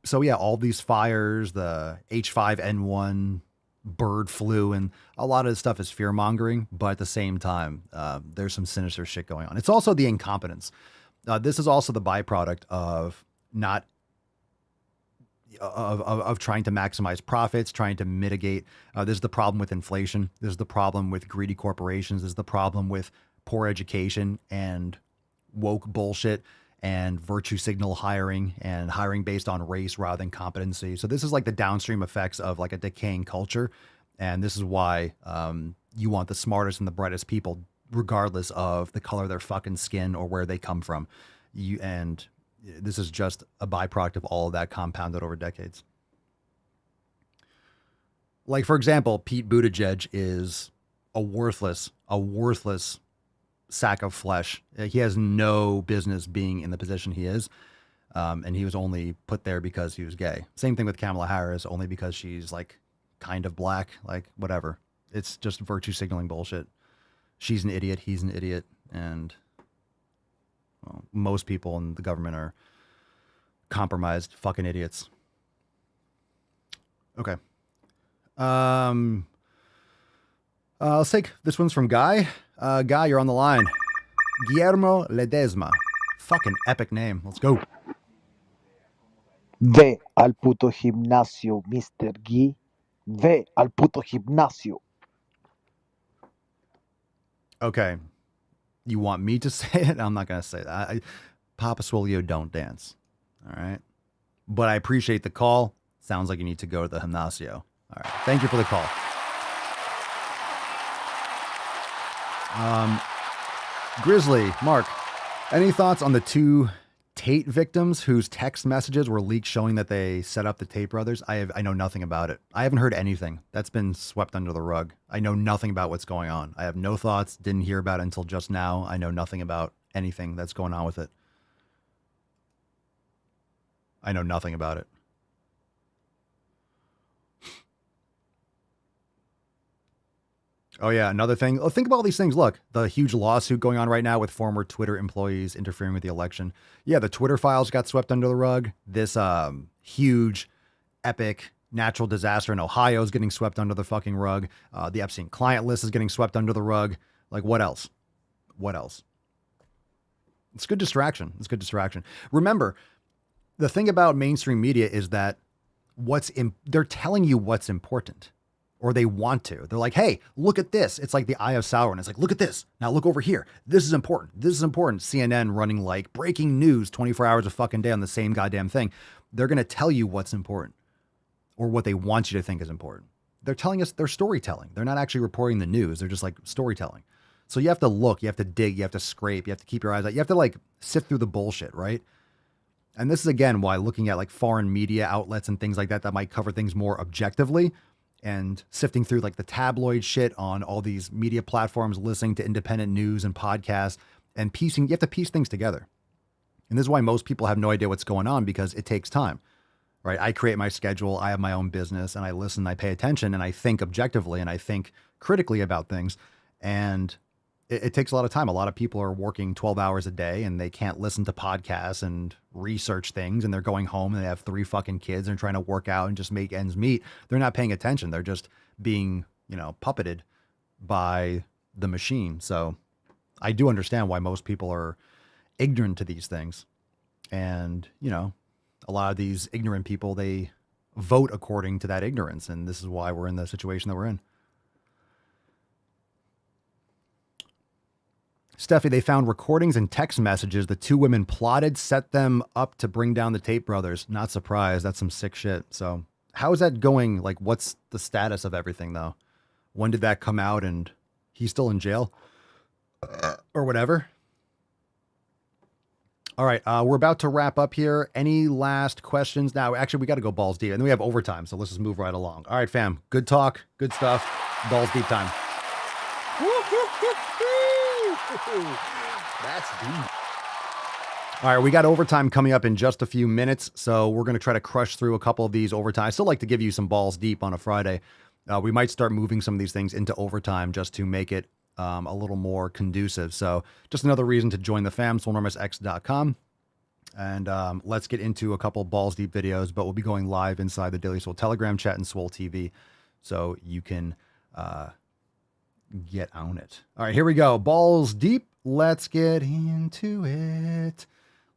So yeah, all these fires, the H5N1 bird flu, and a lot of this stuff is fear mongering, but at the same time, there's some sinister shit going on. It's also the incompetence. This is also the byproduct of not of trying to maximize profits, trying to mitigate. This is the problem with inflation. This is the problem with greedy corporations. This is the problem with poor education and woke bullshit and virtue signal hiring and hiring based on race rather than competency. So this is like the downstream effects of like a decaying culture. And this is why you want the smartest and the brightest people, regardless of the color of their fucking skin or where they come from. And this is just a byproduct of all of that compounded over decades. Like, for example, Pete Buttigieg is a worthless sack of flesh. He has no business being in the position he is. And he was only put there because he was gay. Same thing with Kamala Harris, only because she's like kind of black, like whatever. It's just virtue signaling bullshit. She's an idiot. He's an idiot. And well, most people in the government are compromised fucking idiots. Okay. Let's take this one's from Guy. Guy, you're on the line. Guillermo Ledesma. Fucking epic name. Let's go. Ve al puto gimnasio, Mr. Guy. Ve al puto gimnasio. Okay. You want me to say it? I'm not going to say that. Papa Swolio don't dance. All right. But I appreciate the call. Sounds like you need to go to the gimnasio. All right. Thank you for the call. Grizzly, Mark, any thoughts on the 2 Tate victims whose text messages were leaked showing that they set up the Tate brothers? I know nothing about it. I haven't heard anything. That's been swept under the rug. I know nothing about what's going on. I have no thoughts. Didn't hear about it until just now. I know nothing about anything that's going on with it. I know nothing about it. Oh, yeah. Another thing. Think about all these things. Look, the huge lawsuit going on right now with former Twitter employees interfering with the election. Yeah, the Twitter files got swept under the rug. This huge, epic natural disaster in Ohio is getting swept under the fucking rug. The Epstein client list is getting swept under the rug. Like, what else? What else? It's good distraction. It's good distraction. Remember, the thing about mainstream media is that they're telling you what's important. or they want to. They're like, hey, look at this. It's like the Eye of Sauron. It's like, look at this. Now look over here. This is important. This is important. CNN running like breaking news 24 hours a fucking day on the same goddamn thing. They're going to tell you what's important or what they want you to think is important. They're telling us, they're storytelling. They're not actually reporting the news. They're just like storytelling. So you have to look, you have to dig, you have to scrape, you have to keep your eyes out. You have to like sift through the bullshit, right? And this is again why looking at like foreign media outlets and things like that might cover things more objectively, and sifting through like the tabloid shit on all these media platforms, listening to independent news and podcasts and piecing, you have to piece things together. And this is why most people have no idea what's going on, because it takes time, right? I create my schedule. I have my own business and I listen, I pay attention and I think objectively and I think critically about things. And it takes a lot of time. A lot of people are working 12 hours a day and they can't listen to podcasts and research things, and they're going home and they have 3 fucking kids and trying to work out and just make ends meet. They're not paying attention. They're just being, puppeted by the machine. So I do understand why most people are ignorant to these things. And, a lot of these ignorant people, they vote according to that ignorance. And this is why we're in the situation that we're in. Steffi, they found recordings and text messages. The 2 women plotted, set them up to bring down the Tate brothers. Not surprised. That's some sick shit. So how is that going? Like, what's the status of everything, though? When did that come out and he's still in jail or whatever? All right. We're about to wrap up here. Any last questions? Now, actually, we got to go balls deep. And then we have overtime. So let's just move right along. All right, fam. Good talk. Good stuff. Balls deep time. That's deep. All right, we got overtime coming up in just a few minutes, so we're going to try to crush through a couple of these overtime. I still like to give you some balls deep on a Friday. We might start moving some of these things into overtime just to make it a little more conducive. So just another reason to join the fam, swolenormousx.com. And let's get into a couple balls deep videos, but we'll be going live inside the Daily Swole Telegram chat and Swole TV, so you can get on it. All right, here we go. Balls deep. Let's get into it.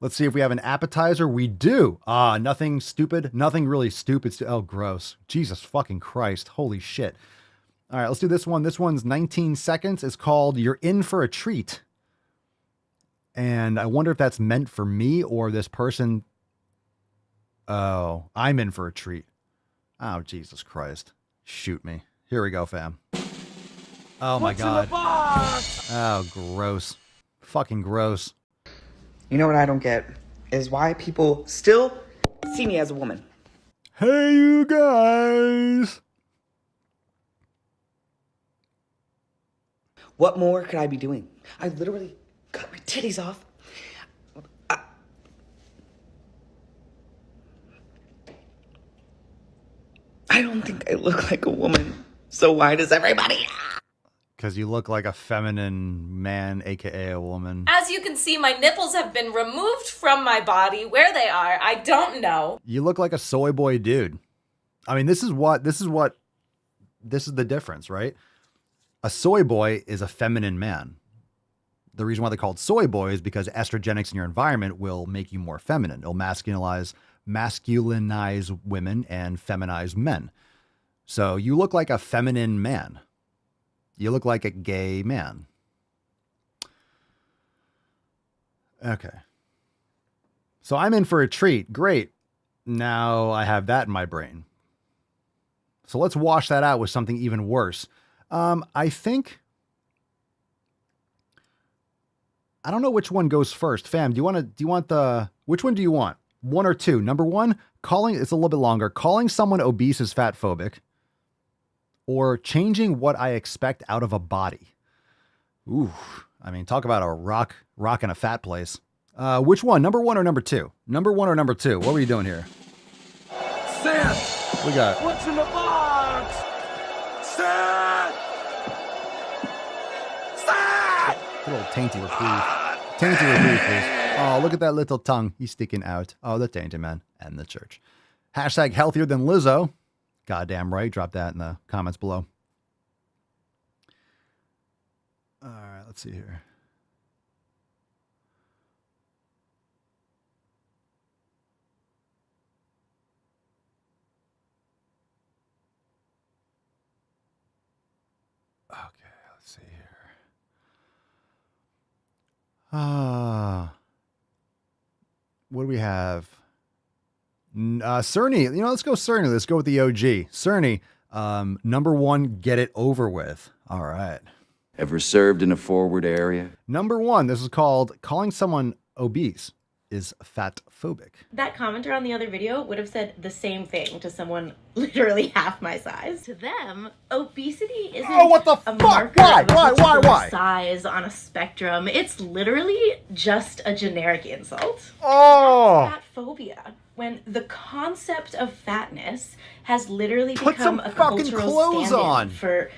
Let's see if we have an appetizer. We do. Nothing stupid. Nothing really stupid. Oh, gross. Jesus fucking Christ. Holy shit. All right, let's do this one. This one's 19 seconds. It's called You're In for a Treat. And I wonder if that's meant for me or this person. Oh, I'm in for a treat. Oh, Jesus Christ. Shoot me. Here we go, fam. Oh my God. Oh, gross. Fucking gross. You know what I don't get is why people still see me as a woman. Hey, you guys. What more could I be doing? I literally cut my titties off. I don't think I look like a woman. So why does everybody? Because you look like a feminine man, aka a woman. As you can see, my nipples have been removed from my body. Where they are, I don't know. You look like a soy boy dude. I mean, this is the difference, right? A soy boy is a feminine man. The reason why they're called soy boy is because estrogenics in your environment will make you more feminine. It'll masculinize women and feminize men. So you look like a feminine man. You look like a gay man. Okay. So I'm in for a treat. Great. Now I have that in my brain. So let's wash that out with something even worse. I think, I don't know which one goes first. Fam, which one do you want? 1 or 2? Number 1, it's a little bit longer. Calling someone obese is fat phobic. Or changing what I expect out of a body. Ooh, I mean, talk about a rock in a fat place. Which one? Number 1 or number 2? Number 1 or number 2? What were you doing here? Seth! We got. What's in the box? Seth! Seth! Good old tainty reprieve. Tainty reprieve, please. Oh, look at that little tongue. He's sticking out. Oh, the tainty man and the church. Hashtag healthier than Lizzo. Goddamn right. Drop that in the comments below. All right, let's see here. Let's see here. What do we have? Cerny. Let's go Cerny. Let's go with the OG. Cerny. Number one, get it over with. All right. Ever served in a forward area? Number one, this is called calling someone obese is fat phobic. That commenter on the other video would have said the same thing to someone literally half my size. To them, obesity isn't a marker of a particular size on a spectrum. It's literally just a generic insult. Oh! Fat phobia. When the concept of fatness has literally Put become some a fucking cultural clothes stand-in on. for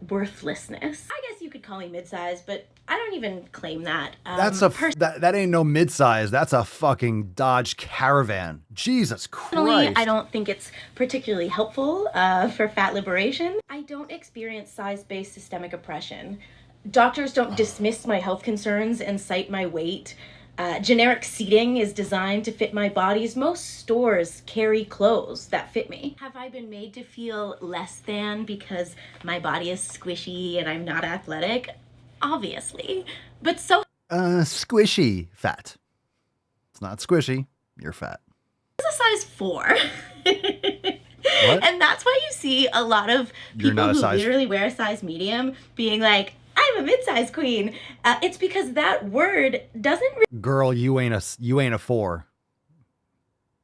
worthlessness. I guess you could call me mid-size, but I don't even claim that. That ain't no mid-size. That's a fucking Dodge Caravan. Jesus Personally, Christ. I don't think it's particularly helpful for fat liberation. I don't experience size-based systemic oppression. Doctors don't dismiss my health concerns and cite my weight. Generic seating is designed to fit my bodies. Most stores carry clothes that fit me. Have I been made to feel less than because my body is squishy and I'm not athletic? Obviously. But so Squishy fat. It's not squishy. You're fat. is a size 4. And that's why you see a lot of people who literally wear a size medium being like, I'm a mid-size queen. It's because that word doesn't Girl, you ain't a 4.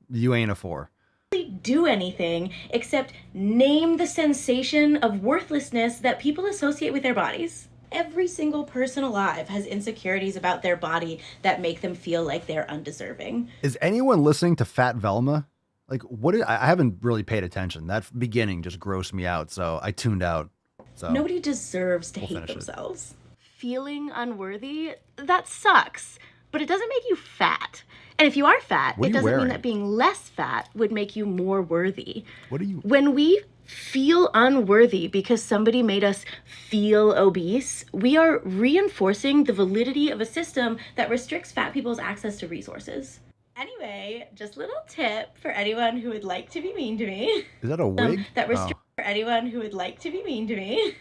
You ain't a 4. really do anything except name the sensation of worthlessness that people associate with their bodies. Every single person alive has insecurities about their body that make them feel like they're undeserving. Is anyone listening to Fat Velma? Like, I haven't really paid attention. That beginning just grossed me out, so I tuned out. So nobody deserves to hate themselves. Feeling unworthy, that sucks, but it doesn't make you fat. And if you are fat, it doesn't mean that being less fat would make you more worthy. What are you? When we feel unworthy because somebody made us feel obese, we are reinforcing the validity of a system that restricts fat people's access to resources. Anyway, just a little tip for anyone who would like to be mean to me. Is that a wig? For anyone who would like to be mean to me.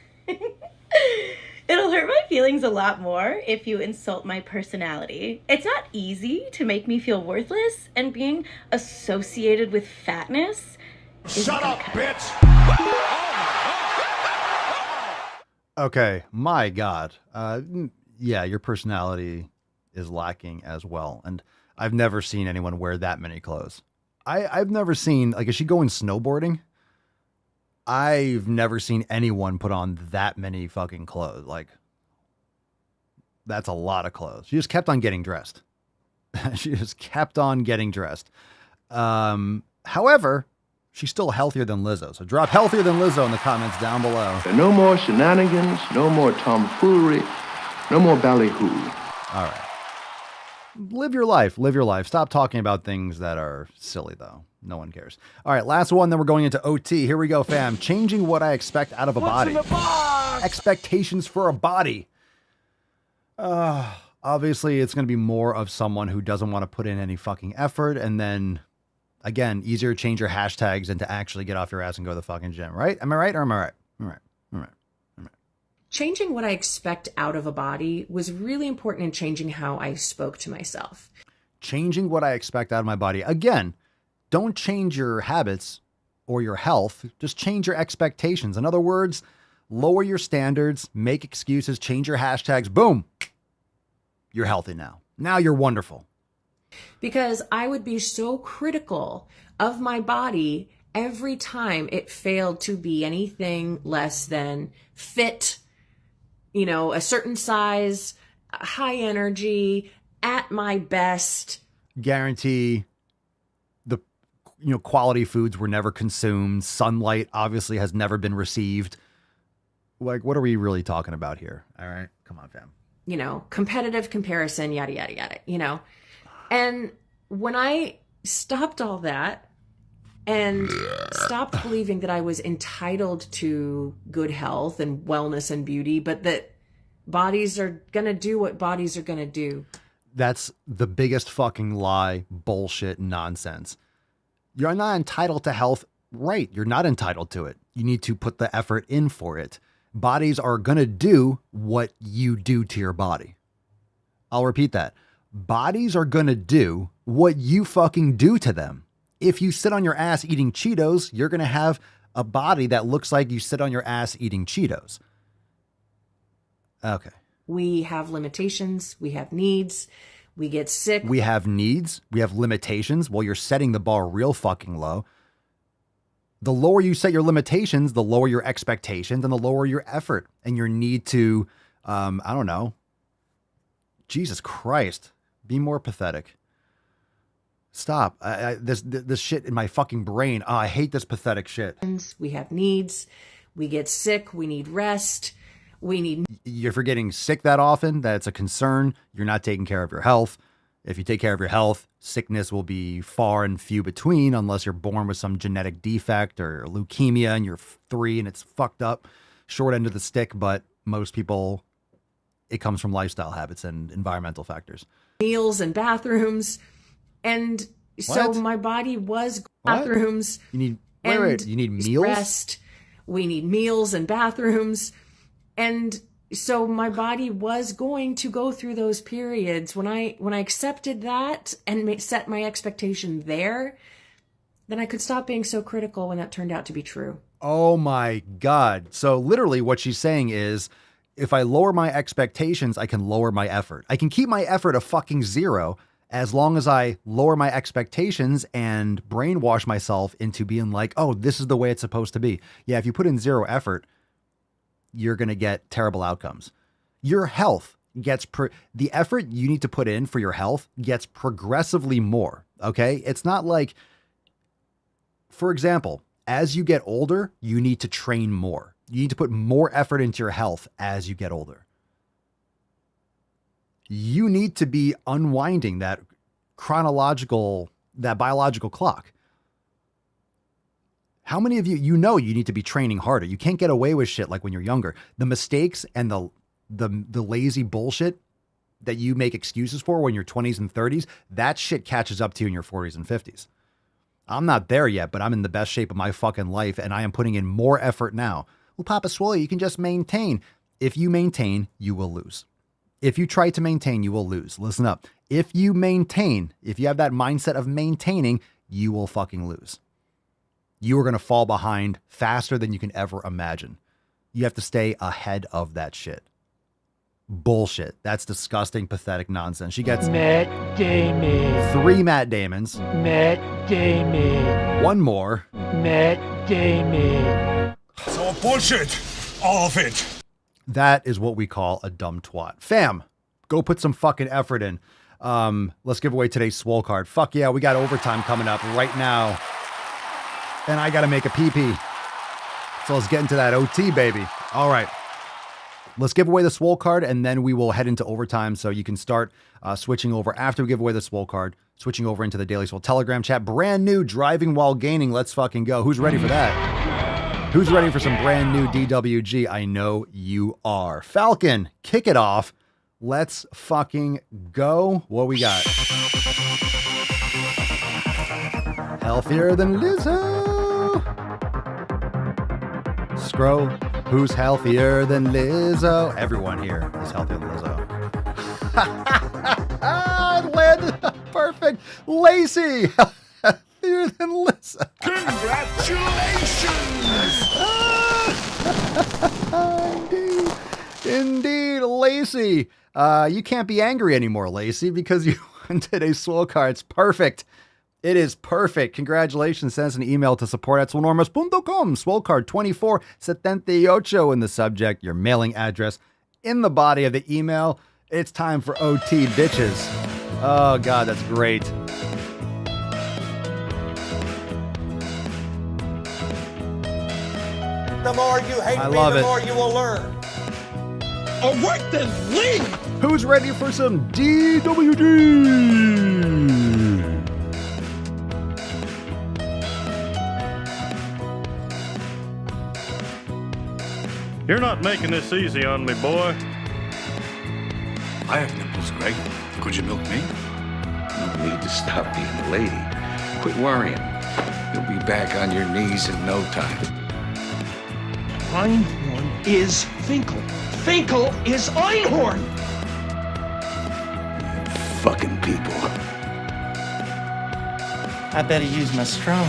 It'll hurt my feelings a lot more if you insult my personality. It's not easy to make me feel worthless, and being associated with fatness is Shut up, bitch! Okay, my God. Yeah, your personality is lacking as well. And I've never seen anyone wear that many clothes. I've never seen, like, is she going snowboarding? I've never seen anyone put on that many fucking clothes. Like, that's a lot of clothes. She just kept on getting dressed. She just kept on getting dressed. However, she's still healthier than Lizzo. So drop healthier than Lizzo in the comments down below. No more shenanigans, no more tomfoolery, no more ballyhoo. All right. Live your life. Live your life. Stop talking about things that are silly, though. No one cares. All right, last one. Then we're going into OT. Here we go, fam. Changing what I expect out of a body. Expectations for a body. Obviously, it's going to be more of someone who doesn't want to put in any fucking effort. And then, again, easier to change your hashtags than to actually get off your ass and go to the fucking gym, right? Am I right or am I right? All right. All right. Changing what I expect out of a body was really important in changing how I spoke to myself. Changing what I expect out of my body. Again, don't change your habits or your health. Just change your expectations. In other words, lower your standards, make excuses, change your hashtags. Boom. You're healthy now. Now you're wonderful. Because I would be so critical of my body every time it failed to be anything less than fit, you know, a certain size, high energy, at my best. Guarantee the quality foods were never consumed. Sunlight obviously has never been received. Like, what are we really talking about here? All right. Come on, fam. You know, competitive comparison, yada, yada, yada, you know. And when I stopped all that and stopped believing that I was entitled to good health and wellness and beauty, but that bodies are going to do what bodies are going to do. That's the biggest fucking lie, bullshit, nonsense. You're not entitled to health. Right. You're not entitled to it. You need to put the effort in for it. Bodies are going to do what you do to your body. I'll repeat that. Bodies are going to do what you fucking do to them. If you sit on your ass eating Cheetos, you're going to have a body that looks like you sit on your ass eating Cheetos. Okay. We have limitations. We have needs. We get sick. We have needs. We have limitations. Well, you're setting the bar real fucking low. The lower you set your limitations, the lower your expectations and the lower your effort and your need to, I don't know. Jesus Christ. Be more pathetic. Stop. This shit in my fucking brain. Oh, I hate this pathetic shit. We have needs. We get sick. We need rest. We need... If you're getting sick that often, that's a concern. You're not taking care of your health. If you take care of your health, sickness will be far and few between unless you're born with some genetic defect or leukemia and you're 3 and it's fucked up. Short end of the stick, but most people, it comes from lifestyle habits and environmental factors. Meals and bathrooms. And so What? my body was What? bathrooms. You need, wait, you need meals? Rest. We need meals and bathrooms. And so my body was going to go through those periods. When I accepted that and set my expectation there, then I could stop being so critical when that turned out to be true. Oh my God. So literally what she's saying is, if I lower my expectations, I can lower my effort. I can keep my effort a fucking 0 as long as I lower my expectations and brainwash myself into being like, oh, this is the way it's supposed to be. Yeah, if you put in 0 effort, you're going to get terrible outcomes. Your health gets, the effort you need to put in for your health gets progressively more. Okay. It's not like, for example, as you get older, you need to train more. You need to put more effort into your health as you get older. You need to be unwinding that biological clock. How many of you, you need to be training harder. You can't get away with shit like when you're younger. The mistakes and the lazy bullshit that you make excuses for when you're 20s and 30s, that shit catches up to you in your 40s and 50s. I'm not there yet, but I'm in the best shape of my fucking life and I am putting in more effort now. Well, Papa Swole, you can just maintain. If you maintain, you will lose. If you try to maintain, you will lose. Listen up. If you have that mindset of maintaining, you will fucking lose. You are going to fall behind faster than you can ever imagine. You have to stay ahead of that shit. Bullshit. That's disgusting, pathetic nonsense. She gets Matt Damon. 3 Matt Damons. Matt Damon. 1 more. Matt Damon. It's all bullshit. All of it. That is what we call a dumb twat. Fam, go put some fucking effort in. Let's give away today's Swole card. Fuck yeah, we got overtime coming up right now. And I got to make a pee-pee. So let's get into that OT, baby. All right. Let's give away the Swole card, and then we will head into overtime so you can start switching over after we give away the Swole card, switching over into the Daily Swole Telegram chat. Brand new driving while gaining. Let's fucking go. Who's ready for that? Who's ready for some brand new DWG? I know you are. Falcon, kick it off. Let's fucking go. What we got? Healthier than Lizzo. Scroll. Who's healthier than Lizzo? Everyone here is healthier than Lizzo. It landed perfect. Lacey. Healthier than Lizzo. Congratulations. Indeed, Lacey. You can't be angry anymore, Lacey, because you won today's Swole card. It's perfect. It is perfect. Congratulations. Send us an email to support@swolenormous.com. Swole card 2478 in the subject. Your mailing address in the body of the email. It's time for OT, bitches. Oh, God, that's great. The more you hate me, the more you will learn. All right then, leave. Who's ready for some DWG? You're not making this easy on me, boy. I have nipples, Greg. Could you milk me? You need to stop being a lady. Quit worrying. You'll be back on your knees in no time. Find one is Finkel. Finkel is Einhorn. Fucking people. I better use my strong.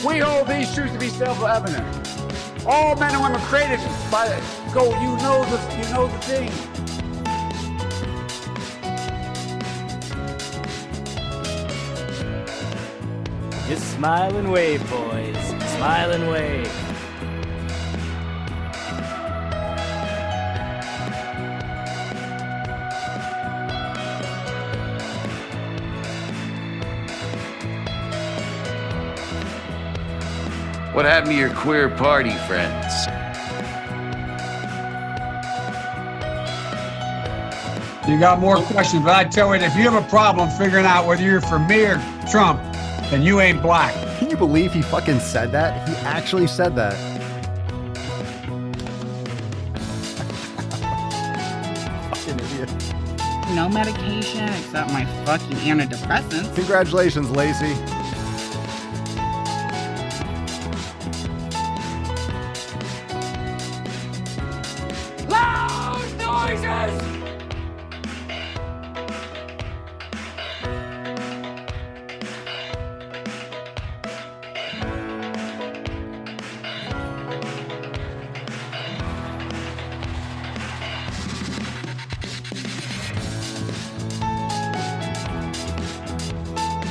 We hold these truths to be self-evident. All men and women created by you know the thing. Just smile and wave, boys. Smile and wave. What happened to your queer party friends? You got more questions, but I tell you, if you have a problem figuring out whether you're for me or Trump, then you ain't black. Can you believe he fucking said that? He actually said that. Fucking idiot. No medication except my fucking antidepressants. Congratulations, Lacey. Loud noises!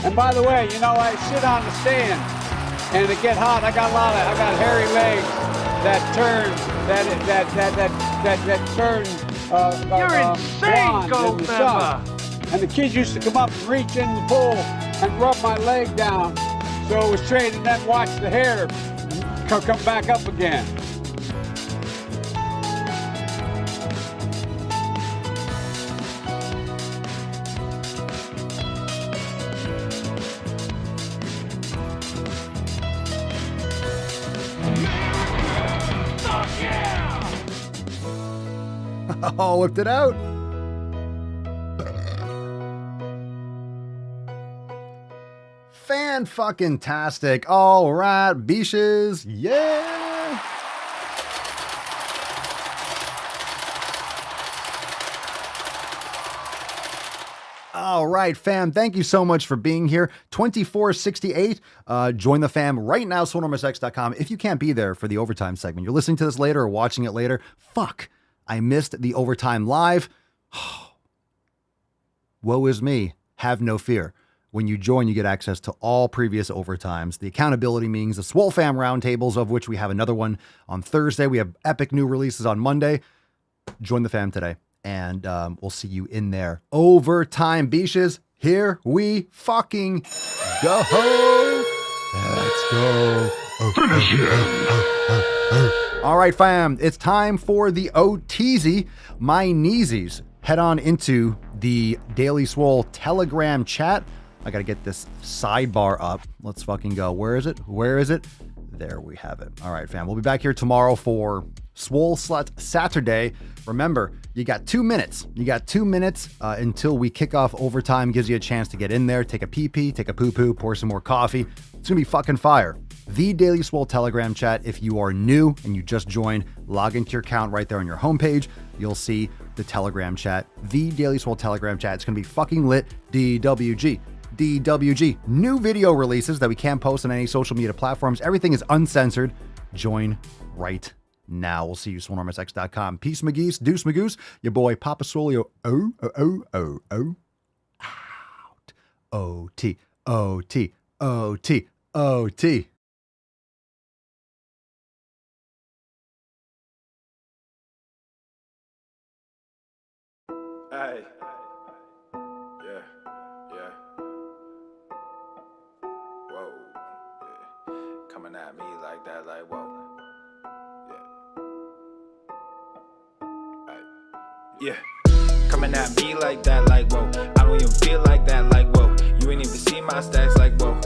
And by the way, you know, I sit on the stand and it get hot. I got hairy legs that turn You're insane, gold in the sun. And the kids used to come up and reach in the pool and rub my leg down so it was straight, and then watch the hair come back up again. Oh, whipped it out. Fan-fucking-tastic. All right, beaches. Yeah. All right, fam. Thank you so much for being here. 2468. Join the fam right now, swolenormousx.com. If you can't be there for the overtime segment, you're listening to this later or watching it later. Fuck. I missed the overtime live. Woe is me. Have no fear. When you join, you get access to all previous overtimes, the accountability meetings, the Swole Fam roundtables, of which we have another one on Thursday. We have epic new releases on Monday. Join the fam today, and we'll see you in there. Overtime, beaches. Here we fucking go. Let's go. Finish it. All right, fam, it's time for the OTZ. My kneesies. Head on into the Daily Swole Telegram chat. I got to get this sidebar up. Let's fucking go. Where is it? Where is it? There we have it. All right, fam. We'll be back here tomorrow for Swole Slut Saturday. Remember, you got 2 minutes. You got 2 minutes until we kick off overtime. Gives you a chance to get in there, take a pee-pee, take a poo-poo, pour some more coffee. It's going to be fucking fire. The Daily Swole Telegram chat. If you are new and you just joined, log into your account right there on your homepage. You'll see the Telegram chat. The Daily Swole Telegram chat. It's going to be fucking lit. DWG. DWG. New video releases that we can't post on any social media platforms. Everything is uncensored. Join right now. We'll see you, swolenormousx.com. Peace, McGeese. Deuce, Magoose. Your boy, Papa Swolio. Out. O-T. O-T. O-T. O-T. Hey. Yeah. Whoa. Yeah. Coming at me like that, like, whoa. Yeah. Coming at me like that, like, whoa. I don't even feel like that, like, whoa. You ain't even see my stacks, like, whoa.